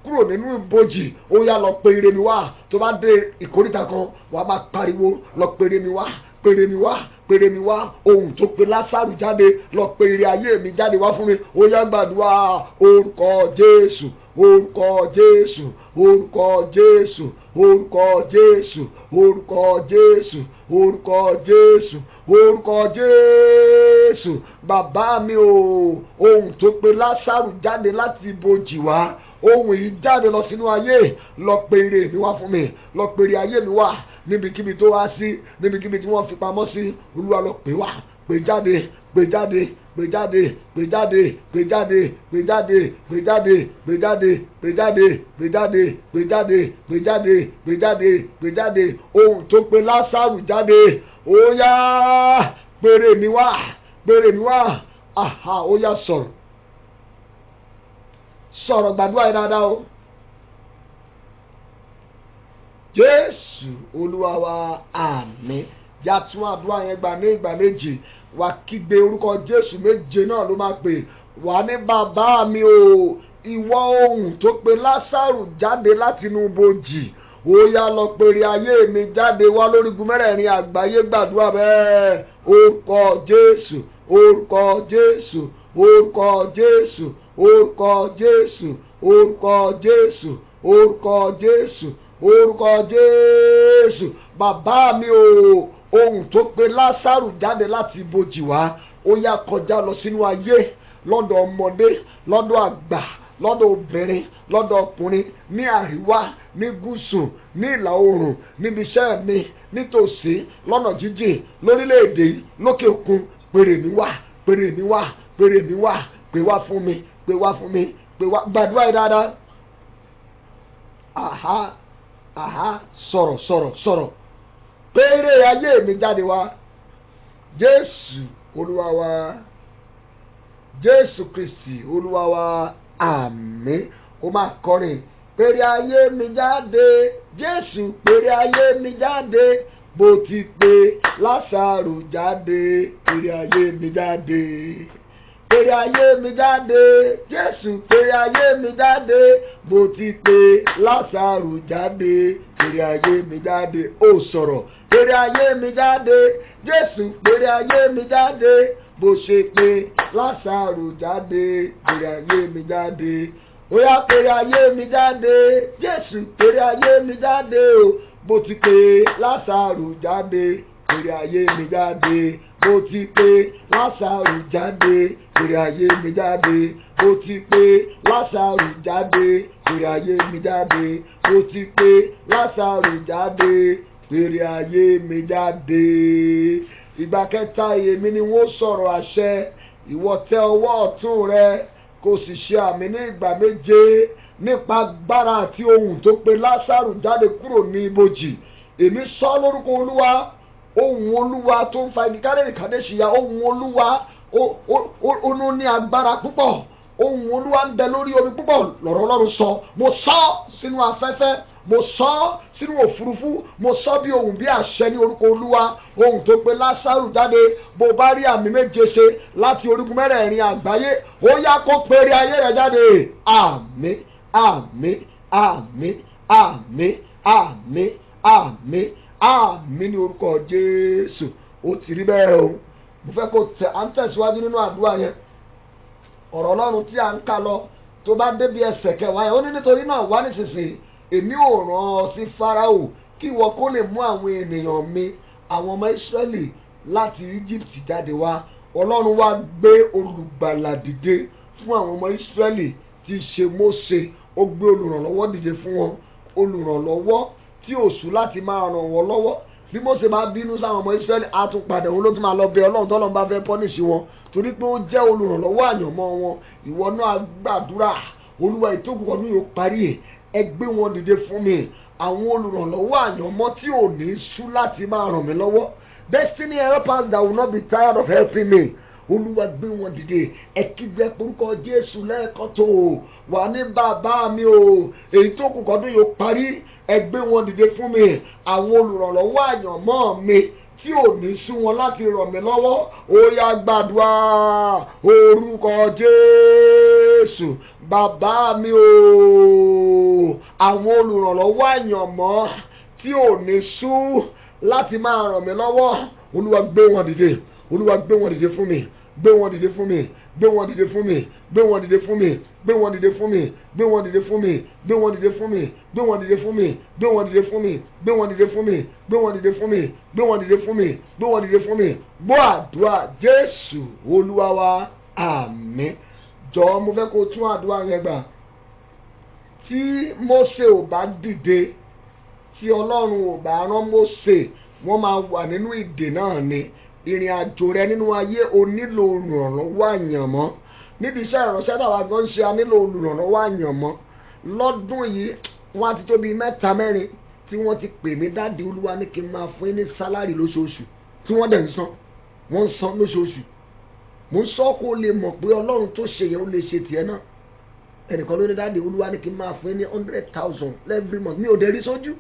kúrò nínú ibojì, ó yá lọ pe ire mi wá. Tó bá dé ìkórìtà kan, wà á máa pariwo, lọ pe ire mi wá, pe ire mi wá, pe ire mi wá. Ohùn tó pe Lásárù jáde, lọ pe ire ayé mi jáde wá fún mi. Ó yá gbàdúrà orúkọ Jésù, orúkọ Jésù, orúkọ Jésù, orúkọ Jésù, orúkọ Jésù, orúkọ Jésù, orúkọ Jésù. Bàbá mi o, ohùn tó pe Lásárù jáde láti ibojì wá, ohùn yìí jáde lọ sínú ayé, lọ pe ire mi wá fún mi, lọ pe ire ayé mi wá. Níbikíbi tó wá sí, níbikíbi tí wọ́n fi pamọ́ sí, Olúwa lọ pè wá, pè jáde, pè jáde, pè jáde, pè jáde, pè jáde, pè jáde, pè jáde, pè jáde, pè jáde, pè jáde, pè jáde, pè jáde, pè jáde, pè jáde. Ohùn tó pe Lásárù jáde, ó yá pèrè mi wá, pèrè mi wá. Aha, ó yá sọ̀rọ̀, sọ̀rọ̀ gbàdúrà yìí dáadáa o. Jésù Olúwa wa. Àmín. Já tún àdúrà yẹn gbà ní ìgbà méjì. Wà kígbe orúkọ Jésù méje náà ló máa pè. Wà ní bàbá mi o, ìwọ ohùn tó pe Lásárù jáde láti inú ibojì, ó yá lọ pèrè ayé mi jáde wá lórígun mẹ́rẹ̀ẹ̀rin àgbáyé. Gbàdúrà bẹ́ẹ̀. Orúkọ Jésù, orúkọ Jésù, orúkọ Jésù, orúkọ Jésù, orúkọ Jésù, orúkọ Jésù, orúkọ Jésù. Bàbá mi o, ohùn tó pe Lásárù jáde láti ibojì wá, ó yá kọjá lọ sínú ayé, lọ́dọ̀ ọmọdé, lọ́dọ̀ àgbà, lọ́dọ̀ obìnrin, lọ́dọ̀ ọkùnrin, ní àríwá, ní gúúsù, ní ìlà oòrùn, níbi iṣẹ́ mi, nítòsí, lọ́nà jíjìn, lórílẹ̀‐èdè yìí, lókè òkun. Pèrè mi wá, pèrè mi wá, pèrè mi wá, pè wá fún mi, pè wá fún mi, pè wá. Gbàdúrà yìí dáadáa. Aha, aha, sọ̀rọ̀, sọ̀rọ̀, sọ̀rọ̀. Pèrè ayé mi jáde wá. Jésù Olúwa wa. Jésù Kristi Olúwa wa. Àmín. Ó máa kọrin. Pèrè ayé mi jáde, Jésù pèrè ayé mi jáde, bó ti pè Lásárù jáde, pèrè ayé mi jáde. Pèrè ayé mi jáde, Jésù pèrè ayé mi jáde, bó ti pè Lásárù jáde, pèrè ayé mi jáde. Ó sọ̀rọ̀. Pèrè ayé mi jáde, Jésù pèrè ayé mi jáde, bó ṣe pè Lásárù jáde, pèrè ayé mi jáde. Ó yá pèrè ayé mi jáde, Jésù pèrè ayé mi jáde o, bó ti pè Lásárù jáde, pèrè ayé mi jáde. Bó ti pè Lásárù jáde, pèrè ayé mi jáde. Bó ti pè Lásárù jáde, pèrè ayé mi jáde. Bó ti pè Lásárù jáde, pèrè ayé mi jáde. Ìgbà kẹta èmi ni wọ́n sọ̀rọ̀ àṣẹ. Ìwọ tẹ ọwọ́ ọ̀tún rẹ kò sì ṣe àmì ní ìgbà méje nípa agbára àti ohùn tó pe Lásárù jáde kúrò ní ibojì. Èmi sọ lórúkọ Olúwa, ohùn Olúwa tó ń fa ìdíkárẹ̀ ìkàdéṣìyà, ohùn Olúwa ó ní agbára púpọ̀, ohùn Olúwa ń bẹ lórí omi púpọ̀ lọ̀rọ̀ Ọlọ́run sọ. Mo sọ sínú afẹ́fẹ́, mo sọ sínú òfurufú, mo sọ bí ohùn bí àṣẹ ní orúkọ Olúwa. Ohùn tó pe Lásárù jáde, bó bá rí àmì méje ṣe láti orígun mẹ́rẹ̀ẹ̀rin àgbáyé, ó yá kó pèrè ayé rẹ̀ jáde. Àmín, àmín, àmín, àmín, àmín, àmín, àmín ní orúkọ Jésù. Ó ti rí bẹ́ẹ̀ o. mo fẹ́ kó à ń tẹ̀síwájú nínú àdúrà yẹn ọ̀rọ̀ Ọlọ́run tí à ń kà lọ tó bá débi ẹsẹ̀ kẹwàá yẹn ó ní nítorí náà wá nísinsìnyí èmi ò rán ọ sí Fáráò kí ìwọ kó lè mú àwọn ènìyàn mi àwọn ọmọ Ísírẹ́lì láti Egypt jáde wá. Ọlọ́run wá gbé olùgbàlà dìde fún àwọn ọmọ Ísírẹ́lì tí í ṣe Mósè. Ó gbé olùrànlọ́wọ́ dìde fún wọn, olùrànlọ́wọ́ tí ò sú láti máa ràn wọ́n lọ́wọ́. Bí Mósè máa bínú sáwọn ọmọ Ísírẹ́lì á tún padà òun ló tún máa lọ bẹ Ọlọ́run tọ́lọ́run bá fẹ́ pọ́nìṣì wọn torí pé ó jẹ́ olùrànlọ́wọ́ àyànmọ́ wọn. Ìwọ náà gbàdúrà Olúwa ìtókùn ọdún yóò parí ẹ gbé wọn dìde fún mi àwọn olùrànlọ́wọ́ àyànmọ́ tí ò ní sú láti máa ràn mí lọ́wọ́. Destiny helpers that will not be tired of helping me. Olúwa gbé wọn dìde ẹ kígbe orúkọ Jésù lẹ́ẹ̀kan tó wà ní bàbá mi o èyí tó kù kọ́dún yóò parí ẹ gbé wọn dìde fún mi àwọn olùrànlọ́wọ́ àyànmọ́ mi tí ò ní sú wọn láti ràn mí lọ́wọ́. Ó yá gbàdúrà orúkọ Jésù bàbá mi o àwọn olùrànlọ́wọ́ àyànmọ́ tí ò ní sú láti máa ràn mí lọ́wọ́. Olúwa gbé wọn dìde Olúwa gbé wọn dìde fún mi gbé wọn dìde fún mi gbé wọn dìde fún mi gbé wọn dìde fún mi gbé wọn dìde fún mi gbé wọn dìde fún mi gbé wọn dìde fún mi gbé wọn dìde fún mi gbé wọn dìde fún mi gbé wọn dìde fún mi gbé wọn dìde fún mi gbé wọn dìde fún mi gbé wọn dìde fún mi. Gbọ́ àdúrà Jésù Olúwa wa àmín. Jọ̀ọ́ mo fẹ́ kó tún àdúrà yẹn gbà. Tí Mósè ò bá dìde tí Ọlọ́run ò bá rán Mósè wọ́n máa wà nínú ìdè náà ni. Ìrìn àjò rẹ nínú ayé o nílò olùrànlọ́wọ́ àyànmọ́. Níbi iṣẹ́ ìránṣẹ́ tàwa gan ń ṣe a nílò olùrànlọ́wọ́ àyànmọ́. Lọ́dún yìí wọ́n á ti tó bíi 3-4 tí wọ́n ti pè mí dáàdi Olúwa ní kí n máa fún yín ní sálárì lóṣooṣù tí wọ́n dẹ̀ ń san wọ́n ń san lóṣooṣù. Mo ń sọ kó lè mọ̀ pé Ọlọ́run tó ṣe yẹn ó lè ṣe tiẹ̀ náà. Ẹnìkan ló ní dáàdi Olúwa ní kí n máa fún yín ní 100,000 every month mi ò dẹ̀ rí sójú.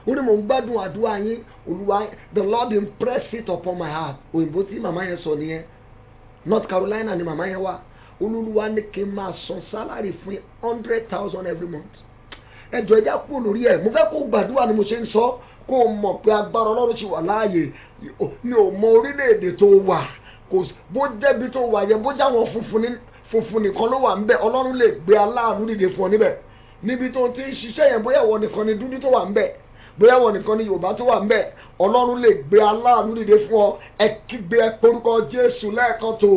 Ó ní mò ń gbádùn àdúrà yín Olúwa the Lord impress it upon my heart. Òyìnbó tí màmá yẹn sọ nìyẹn North Carolina ni màmá yẹn wà. Olúwa ní kí n máa san salary fún 100,000 every month. Ẹjọ́ ẹja kúrò lórí ẹ̀ mo fẹ́ kó gbàdúrà ni mo ṣe ń sọ kó o mọ̀ pé agbára Ọlọ́run ti wà láàyè. Mi ò mọ orílẹ̀-èdè tó wà bó jẹ́bi tó wà yẹn bó jáwọn funfun nìkan ló wà ńbẹ̀ Ọlọ́run lè gbé aláàánú dìde fún ọ níbẹ̀. Níbi tó ti ń ṣiṣẹ́ yẹn bóyá ìwọ nìkan ni dúdú tó wà ńbẹ̀ bóyá wọn nìkan ni Yorùbá tó wà ń bẹ Ọlọ́run lè gbé aláàánú dìde fún ọ. Ẹ kígbe orúkọ Jésù lẹ́ẹ̀kan tó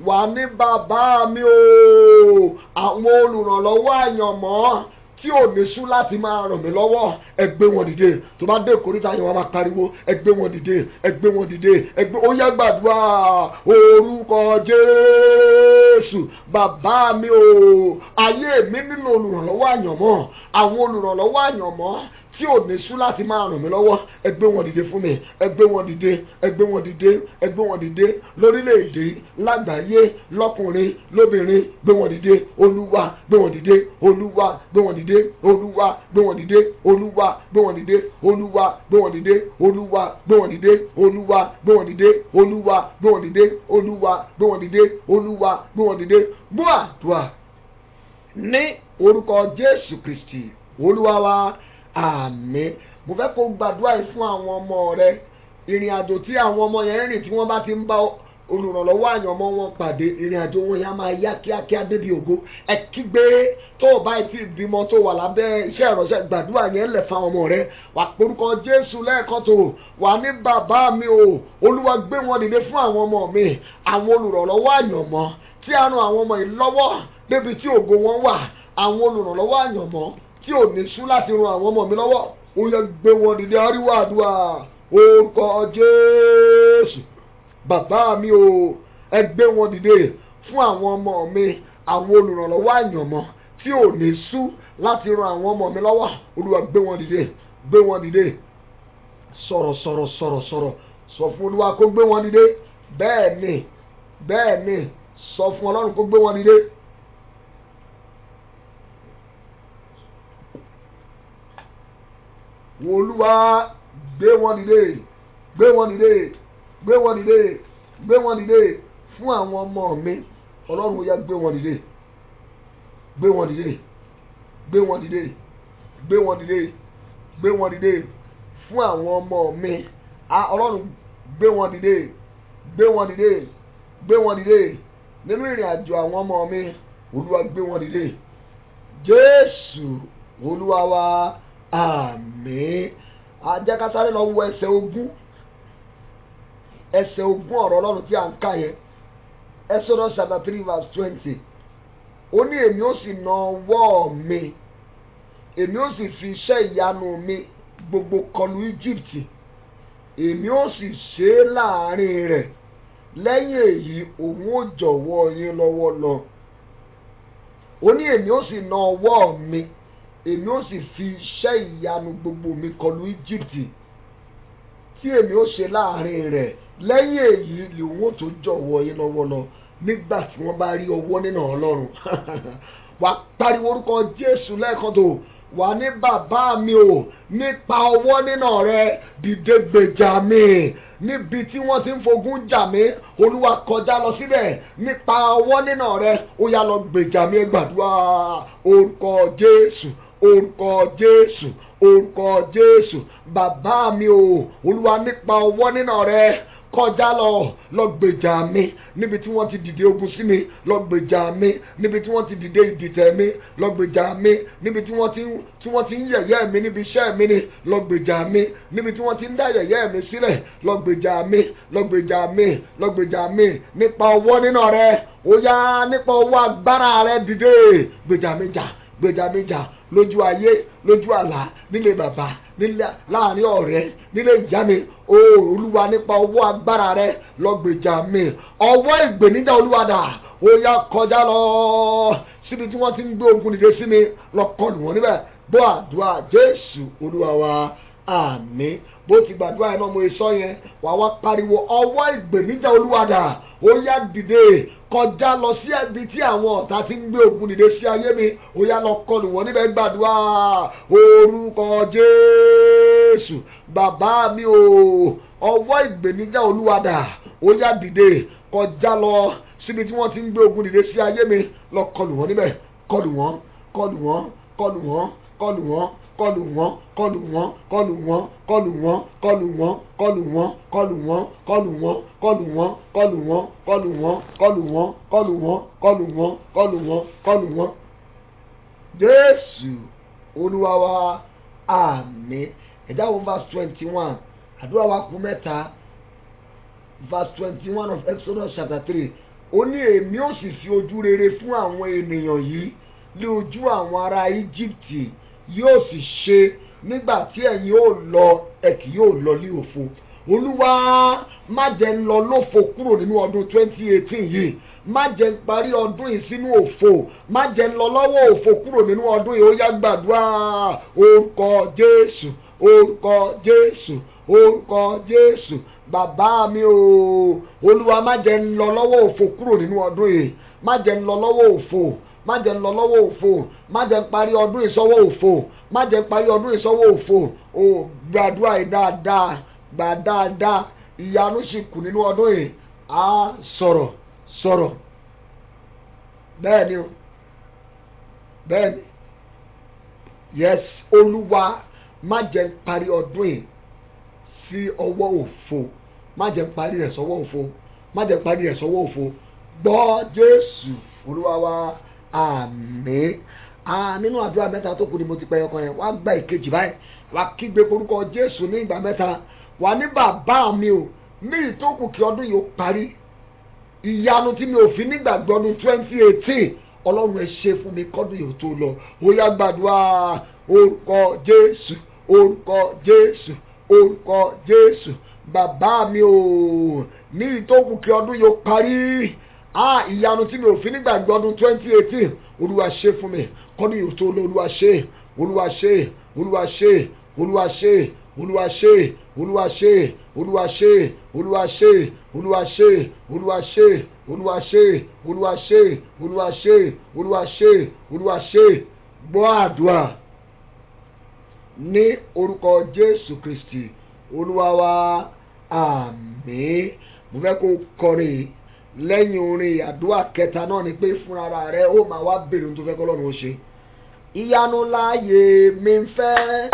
wà ní bàbá mi o àwọn olùrànlọ́wọ́ àyànmọ́ tí ò ní sú láti máa ràn mí lọ́wọ́ ẹ gbé wọn dìde. Tó bá dé ìkórìtà yẹn wọn máa pariwo ẹ gbé wọn dìde ẹ gbé wọn dìde ẹ gbé ó yá gbàdúrà orúkọ Jésù bàbá mi o ayé mi nílò olùrànlọ́wọ́ àyànmọ́ àwọn olùrànlọ́wọ́ àyànmọ́ tí ò ní sú láti máa ràn mí lọ́wọ́ ẹ gbé wọn dìde fún mi ẹ gbé wọn dìde ẹ gbé wọn dìde ẹ gbé wọn dìde lórílẹ̀‐èdè lágbàáyé lọ́kùnrin lóbìnrin gbé wọn dìde Olúwa gbé wọn dìde Olúwa gbé wọn dìde Olúwa gbé wọn dìde Olúwa gbé wọn dìde Olúwa gbé wọn dìde Olúwa gbé wọn dìde Olúwa gbé wọn dìde Olúwa gbé wọn dìde Olúwa gbé wọn dìde Olúwa gbé wọn dìde. Gbọ́ àdúrà ní orúkọ Jésù Kristi Olúwa wa àmín. Mo fẹ́ kó gbàdúrà yìí fún àwọn ọmọ rẹ ìrìn àjò tí àwọn ọmọ yẹn rìn tí wọ́n bá ti ń bá olùrànlọ́wọ́ àyànmọ́ wọn pàdé ìrìn àjò wọn yẹn á máa yá kíákíá débi ògo. Ẹ kígbe tó o bá ti bímọ tó wà lábẹ́ iṣẹ́ ìránṣẹ́ gbàdúrà yẹn lẹ̀ fáwọn ọmọ rẹ wà porúkọ Jésù lẹ́ẹ̀kan tó wà ní bàbá mi o Olúwa gbé wọn dìde fún àwọn ọmọ mi àwọn olùrànlọ́wọ́ àyànmọ́ tí a ran àwọn ọmọ yìí lọ́wọ́ débi tí ògo wọn wà àwọn olùrànlọ́wọ́ àyànmọ́ tí ò ní sú láti ran àwọn ọmọ mi lọ́wọ́ ó yẹ gbé wọn dìde àríwá àdúrà orúkọ Jésù bàbá mi o ẹ gbé wọn dìde fún àwọn ọmọ mi àwọn olùrànlọ́wọ́ àyànmọ́ tí ò ní sú láti ran àwọn ọmọ mi lọ́wọ́ Olúwa gbé wọn dìde gbé wọn dìde sọ̀rọ̀ sọ fún Olúwa kó gbé wọn dìde bẹ́ẹ̀ ni sọ fún Ọlọ́run kó gbé wọn dìde. Olúwa gbé wọn dìde gbé wọn dìde gbé wọn dìde gbé wọn dìde fún àwọn ọmọ mi Ọlọ́run ó yá gbé wọn dìde gbé wọn dìde gbé wọn dìde gbé wọn dìde gbé wọn dìde fún àwọn ọmọ mi Ọlọ́run gbé wọn dìde gbé wọn dìde, gbé wọn dìde nínú ìrìn àjò àwọn ọmọ mi, Olúwa gbé wọn dìde. Jésù Olúwa wa, àmín. Jẹ́ ká sáré lọ wo ẹsẹ̀ ogún ọ̀rọ̀ Ọlọ́run tí a ń kà yẹn. Exodus chapter 3 verse 20. Ó ní èmi ó sì na ọwọ́ mi, èmi ó sì fi iṣẹ́ ìyanu mi gbogbo kọlù Egypt, èmi ó sì ṣe é láàrin rẹ̀, lẹ́yìn èyí òun ó jọ̀wọ́ yín lọ́wọ́ lọ. Ó ní èmi ó sì na ọwọ́ mi, èmi ó sì fi iṣẹ́ ìyanu gbogbo mi kọlù Egypt, tí èmi ó ṣe láàrin rẹ̀, lẹ́yìn èyí lòun ó tó jọ̀wọ́ yín lọ́wọ́ lọ. Nígbà tí wọ́n bá rí ọwọ́ nínú Ọlọ́run wà pariwo orúkọ Jésù lẹ́ẹ̀kan tó wà ní bàbá mi o, nípa ọwọ́ nínú rẹ dìde gbèjà mi. Níbi tí wọ́n ti ń fogun jà mí, Olúwa kọjá lọ síbẹ̀, nípa ọwọ́ nínú rẹ ó yá lọ gbèjà mi. Gbàdúrà orúkọ Jésù, orúkọ Jésù, orúkọ Jésù. Bàbá mi o, Olúwa nípa ọwọ́ nínú rẹ kọjá lọ gbèjà mi. Níbi tí wọ́n ti dìde ogun sí mi, lọ gbèjà mi. Níbi tí wọ́n ti dìde ìdìtẹ̀ mi, lọ gbèjà mi. Níbi tí wọ́n ti ń yẹ̀yẹ́ mi níbi iṣẹ́ mi ni, lọ gbèjà mi. Níbi tí wọ́n ti ń dá yẹ̀yẹ́ mi sílẹ̀, lọ gbèjà mi, lọ gbèjà mi, lọ gbèjà mi. Nípa ọwọ́ nínú rẹ ó yá, nípa ọwọ́ agbára rẹ dìde gbèjà mi jà, gbèjà mi jà, lójú ayé, lójú àlá, nílé bàbá, láàrin ọ̀rẹ́, nílé ìyá mi. Olúwa nípa ọwọ́ agbára rẹ lọ gbèjà mi. Ọwọ́ ìgbèníjà Olúwa dà, ó yá kọjá lọ síbi tí wọ́n ti ń gbé ogun dìde sí mi, lọ kọlù wọn níbẹ̀. Gbọ́ àdúrà Jésù Olúwa wa, àmín. Bó ti gbàdúrà yẹn náà mo sọ yẹn, wà wá pariwo ọwọ́ ìgbèníjà Olúwa dà, ó yá dìde kọjá lọ sí ibi tí àwọn ọ̀tá ti ń gbé ogun dìde sí ayé mi, ó yá lọ kọlù wọn níbẹ̀. Gbàdúrà orúkọ Jésù. Bàbá mi o, ọwọ́ ìgbèníjà Olúwa dà, ó yá dìde kọjá lọ síbi tí wọ́n ti ń gbé ogun dìde sí ayé mi, lọ kọlù wọn níbẹ̀. Kọlù wọn, kọlù wọn, kọlù wọn, kọlù wọn, kọlù wọn, kọlù wọn, kọlù wọn, kọlù wọn, kọlù wọn, kọlù wọn, kọlù wọn, kọlù wọn, kọlù wọn, kọlù wọn, kọlù wọn, kọlù wọn, kọlù wọn, kọlù wọn, kọlù wọn, kọlù wọn. Jésù Olúwa wa, àmín. Ẹ̀dá wo verse 21, àdúrà wa kù mẹ́ta. Verse 21 of Exodus chapter 3. Ó ní èmi ó sì fi ojú rere fún àwọn ènìyàn yìí ní ojú àwọn ará Íjíbítì, yóò sì ṣe nígbà tí ẹ̀yin ó lọ, ẹ kì yóò lọ ní òfo. Olúwa má jẹ́ ń lọ lófo kúrò nínú ọdún 2018 yìí, má jẹ́ ń parí ọdún yìí sínú òfo, má jẹ́ ń lọ lọ́wọ́ òfo kúrò nínú ọdún yìí. Ó yá gbàdúrà orúkọ Jésù, orúkọ Jésù, orúkọ Jésù. Bàbá mi o, Olúwa má jẹ́ ń lọ lọ́wọ́ òfo kúrò nínú ọdún yìí, má jẹ́ ń lọ lọ́wọ́ òfo, má jẹ́ ń lọ lọ́wọ́ òfo, má jẹ́ ń parí ọdún ìsọwọ́ òfo, má jẹ́ ń parí ọdún ìsọwọ́ òfo. O gbàdúrà yìí dáadáa, gbà dáadáa, ìyanu sì kù nínú ọdún yìí. Á sọ̀rọ̀ bẹ́ẹ̀ ni o, bẹ́ẹ̀ ni, yes. Olúwa má jẹ́ ń parí ọdún yìí sí ọwọ́ òfo, má jẹ́ ń parí rẹ̀ sọ́wọ́ òfo, má jẹ́ ń parí rẹ̀ sọ́wọ́ òfo. Gbọ́ Jésù Olúwa wa, àmín. Nínú àdúrà mẹ́ta tó kù ni mo ti pẹ́ ọkàn yẹn. Wá gba ìkejì báyìí, wá kígbe orúkọ Jésù ní ìgbà mẹ́ta. Wà ní bàbá mi o, ní ìtókù kí ọdún yìí ó parí, ìyanu tí mi ò fi nígbàgbọ́ ọdún 2018, Ọlọ́run ẹ ṣe fún mi kọ́dún yìí ó tó lọ. Ó yá gbàdúrà orúkọ Jésù, orúkọ Jésù, orúkọ Jésù. Bàbá mi o, ní ìtókù kí ọdún yìí ó parí, ìyanu tí mi ò fi nígbàgbọ́ ọdún 2018, Olúwa ṣe fún mi kọ́dún yìí ó tó lọ. Olúwa ṣe, Olúwa ṣe, Olúwa ṣe, Olúwa ṣe, Olúwa ṣe, Olúwa ṣe, Olúwa ṣe, Olúwa ṣe, Olúwa ṣe, Olúwa ṣe, Olúwa ṣe, Olúwa ṣe, Olúwa ṣe, Olúwa ṣe, Olúwa ṣe. Gbọ́ àdúrà ní orúkọ Jésù Kristi Olúwa wa, àmín. Mo fẹ́ kó kọrin lẹ́yìn orin àdúrà kẹta náà ni pé fúnra rẹ̀ ó máa wá bèrè ohun tó fẹ́ k'Ọlọ́run ó ṣe. Ìyanu láyé mi ń fẹ́,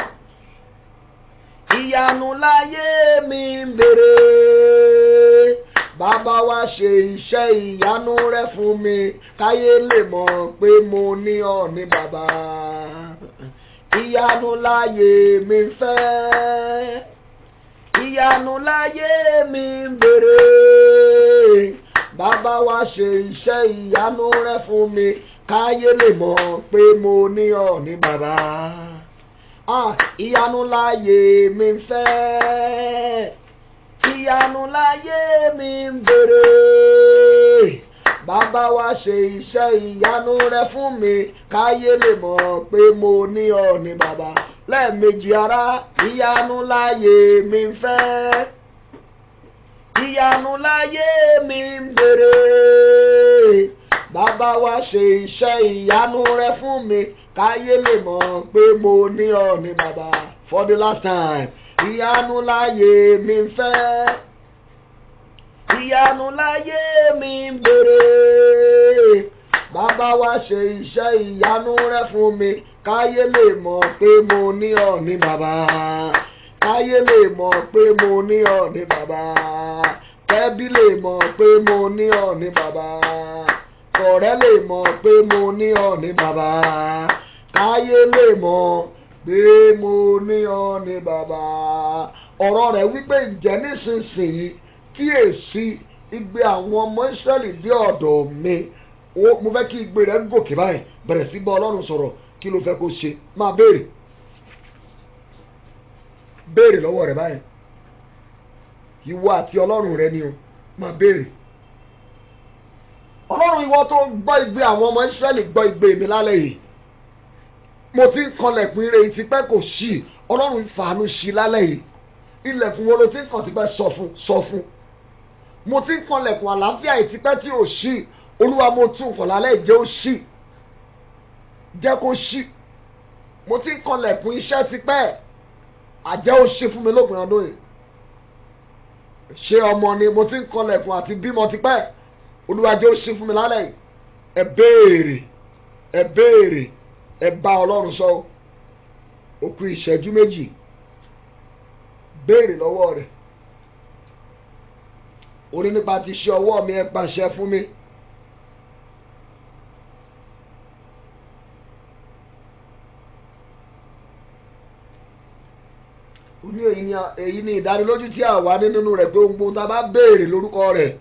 ìyanu láyé mi ń bèrè, bàbá wa ṣe iṣẹ́ ìyanu rẹ fún mi káyé lè mọ̀ pé mo ní ọ ní bàbá. Ìyanu láyé mi fẹ́, ìyanu láyé mi ń béèrè, bàbá wa ṣe iṣẹ́ ìyanu rẹ fún mi káyé lè mọ̀ pé mo ní ọ ní bàbá. Ìyanu láyé mi ń fẹ́, ìyanu láyé mi ń béèrè, bàbá wa ṣe iṣẹ́ ìyanu rẹ fún mi káyé lè mọ̀ pé mo ní ọ ní bàbá. Lẹ́ẹ̀mejì ará, ìyanu láyé mi ń fẹ́, ìyanu láyé mi ń béèrè, bàbá wa ṣe iṣẹ́ ìyanu rẹ fún mi káyé lè mọ̀ pé mo ní ọ ní bàbá. For the last time, ìyanu láyé mi ń fẹ́, ìyanu láyé mi ń béèrè, bàbá wa ṣe iṣẹ́ ìyanu rẹ fún mi káyé lè mọ̀ pé mo ní ọ ní bàbá. Káyé lè mọ̀ pé mo ní ọ ní bàbá. Kẹ́bí lè mọ̀ pé mo ní ọ ní bàbá. Kọ̀rẹ́ lè mọ̀ pé mo ní ọ ní bàbá. Káyé lè mọ̀ pé mo ní ọ ní bàbá. Ọ̀rọ̀ rẹ̀ wípé ǹjẹ́ nísinsìnyí kíyèsí igbe àwọn ọmọ Ísírẹ́lì dé ọ̀dọ̀ mi. Mo fẹ́ kí igbe rẹ̀ gòkè báyìí, bẹ̀rẹ̀ sí bá Ọlọ́run sọ̀rọ̀. Kí ló fẹ́ kó ṣe? Máa béèrè lọ́wọ́ rẹ̀ báyìí. Ìwọ àti Ọlọ́run rẹ ni o, máa béèrè. Ọlọ́run, ìwọ tó gbọ́ igbe àwọn ọmọ Ísírẹ́lì gbọ́ igbe mi lálẹ́ yìí. Mo ti ń kanlẹ̀kùn ire yìí tipẹ́ kò ṣí. Ọlọ́run fàánú ṣí lálẹ́ yìí. Ilẹ̀kùn wo ló ti ń kàn tipẹ́ sọ fún. Mo ti ń kanlẹ̀kùn àlàáfíà yìí tipẹ́ tí ò ṣí. Olúwa, mo tún kàn lálẹ́ ìjẹ́ ó ṣí. Jẹ́ kó ṣí. Mo ti ń kanlẹ̀kùn iṣẹ́ tipẹ́, àjẹ́ ó ṣí fún mi lópin ọdún yìí. Ṣé ọmọ ni mo ti ń kanlẹ̀kùn àti bímọ tipẹ́, Olúwa jẹ́ ó ṣí fún mi lálẹ́ yìí. Ẹ béèrè, ẹ bá Ọlọ́run sọ. Ó kù ìṣẹ́jú méjì. Béèrè lọ́wọ́ rẹ̀. Ó ní nípa ti ṣe ọwọ́ mi, ẹ pàṣẹ fún mi. Èyí ni ìdánilójú tí a wà nínú rẹ̀ pé ohun tá a bá béèrè lórúkọ rẹ̀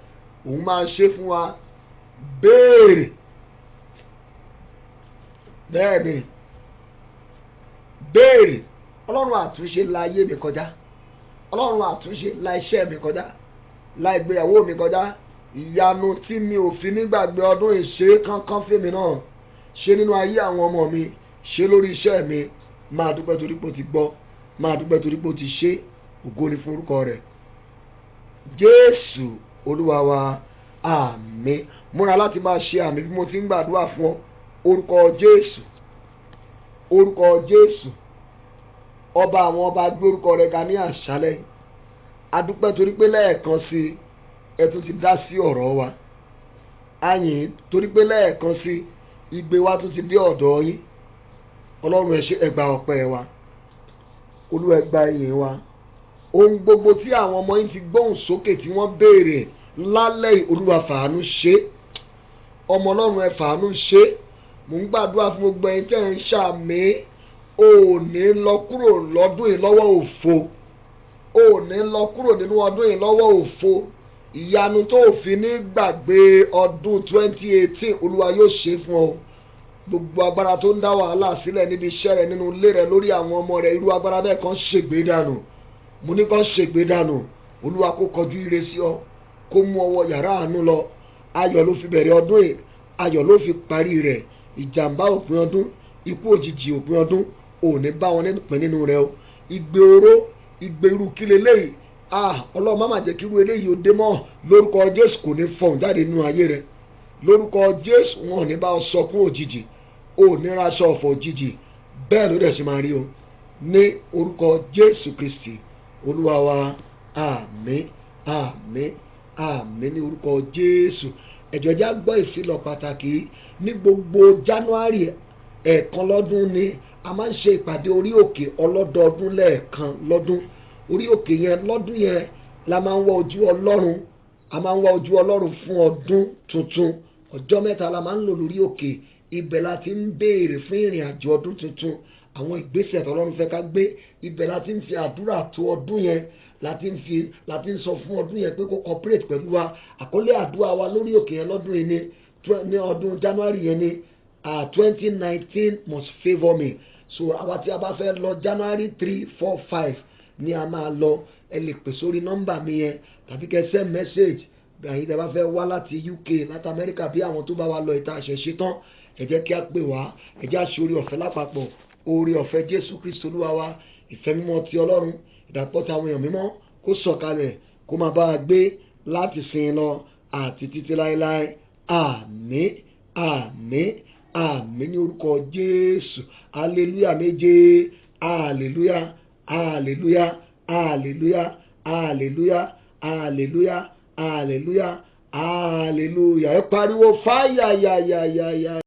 òun máa ṣe fún wa. Béèrè. Bẹ́ẹ̀ni, béèrè. Ọlọ́run àtúnṣe la ayé mi kọjá. Ọlọ́run àtúnṣe la iṣẹ́ mi kọjá, la ìgbéyàwó mi kọjá. Ìyanu tí mi ò fi nígbàgbé ọdún ìṣe kankan fèmí náà. Ṣe nínú ayé àwọn ọmọ mi, ṣe lórí iṣẹ́ mi. Máa dúpẹ́ torí pé ó ti gbọ́. Máa dúpẹ́ torí pé ó ti ṣe. Ògo ni fún orúkọ rẹ̀. Jésù Olúwa wa, àmín. Múra láti máa ṣe àmì bí mo ti ń gbàdúrà fún ọ. Orúkọ Jésù, orúkọ Jésù. Ọba àwọn ọba gbé orúkọ rẹ̀ ga ní àṣálẹ́. A dúpẹ́ torí pé lẹ́ẹ̀kan sí ẹ tún ti dá sí ọ̀rọ̀ wa. A yìn torí pé lẹ́ẹ̀kan sí igbe wa tún ti dé ọ̀dọ̀ yín. Ọlọ́run, ẹ ṣé, ẹ gba ọpẹ́ wa. Olúwa, ẹ gba ìyìn wa. Ohun gbogbo tí àwọn ọmọ yín ti gbóhùn sókè tí wọ́n béèrè lálẹ́ yìí, Olúwa fàánú ṣe. Ọmọ Ọlọ́run, ẹ fàánú ṣe. Mò ń gbàdúrà fún gbogbo ẹ̀yin tẹ́ ń ṣàmì. O ò ní lọ kúrò lọ́dún yìí lọ́wọ́ òfo. O ò ní lọ kúrò nínú ọdún yìí lọ́wọ́ òfo. Ìyanu tó fi ní gbàgbé ọdún 2018, Olúwa yóò ṣe fún ọ. Gbogbo agbára tó ń dá wàhálà sílẹ̀ níbi iṣẹ́ rẹ, nínú ilé rẹ, lórí àwọn ọmọ rẹ, irú agbára bẹ́ẹ̀ kan ṣègbé dànù. Mo ní kan ṣègbé dànù. Olúwa kó kọjú ire sí ọ, kó mú ọwọ́ yàrá àánú lọ. Ayọ̀ ló fi bẹ̀rẹ̀ ọdún yìí, ayọ̀ ló fi parí rẹ̀. Ìjàmbá òpin ọdún, ikú òjijì òpin ọdún, ò ní bá wọn nípìn nínú rẹ o. Igbe oró, igbe irú kí leléyìí. Ọlọ́run má mà jẹ́ kí irú eléyìí ó dé mọ́. Lórúkọ Jésù kò ní fọ̀hún jáde nínú ayé rẹ. Lórúkọ Jésù wọn ò ní bá ọ sọkún òjijì. O ò ní raṣọ ọ̀fọ̀ òjijì. Bẹ́ẹ̀ ló dẹ̀ ṣe máa rí o. Ní orúkọ Jésù Kristi Olúwa wa, àmín, àmín, àmín ní orúkọ Jésù. Ẹ̀jọ̀ já gbọ́ ìfilọ̀ pàtàkì. Ní gbogbo January ẹ̀ẹ̀kan lọ́dún ni a máa ń ṣe ìpàdé orí òkè ọlọ́dọọdún lẹ́ẹ̀kan lọ́dún. Orí òkè yẹn lọ́dún yẹn la máa ń wọ ojú Ọlọ́run a máa ń wá ojú Ọlọ́run fún ọdún tuntun. Ọjọ́ mẹ́ta la máa ń lò lórí òkè. Ibẹ̀ la ti ń béèrè fún ìrìn àjò ọdún tuntun, àwọn ìgbésẹ̀ tọ́lọ́run fẹ́ ká gbé. Ibẹ̀ la ti ń fi àdúrà tó ọdún yẹn, la ti ń sọ fún ọdún yẹn pé kó cooperate pẹ̀lú wa. Àkọlé àdúrà wa lórí òkè yẹn lọ́dún yìí ní ọdún January yẹn ni 2019 must favour me. So àwa tí a bá fẹ́ lọ January 3, 4, 5 ni a máa lọ. Ẹ lè pè sórí nọ́mbà mi yẹn tàbí kẹ́ send message. Àyìn tẹ́ bá fẹ́ wá láti UK, láti America, bí àwọn tó bá wá lọ ìta àṣẹṣe tán, ẹ jẹ́ kí a pè wá. Ẹ jẹ́ àṣẹ orí ọ̀fẹ́ lápapọ̀. Oore ọ̀fẹ́ Jésù Kristi Olúwa wa, ìfẹ́ mímọ́ ti Ọlọ́run, ìdàpọ̀ tí àwọn èèyàn mímọ́ kó sọ̀kalẹ̀ kó máa bá a gbé láti sin lọ àti títí láéláé. Àmín, àmín, àmín ní orúkọ Jésù. Hallelujah méje. Hallelujah, hallelujah, hallelujah, hallelujah, hallelujah, hallelujah, hallelujah. Ẹ pariwo fáyà yà yà yà yà.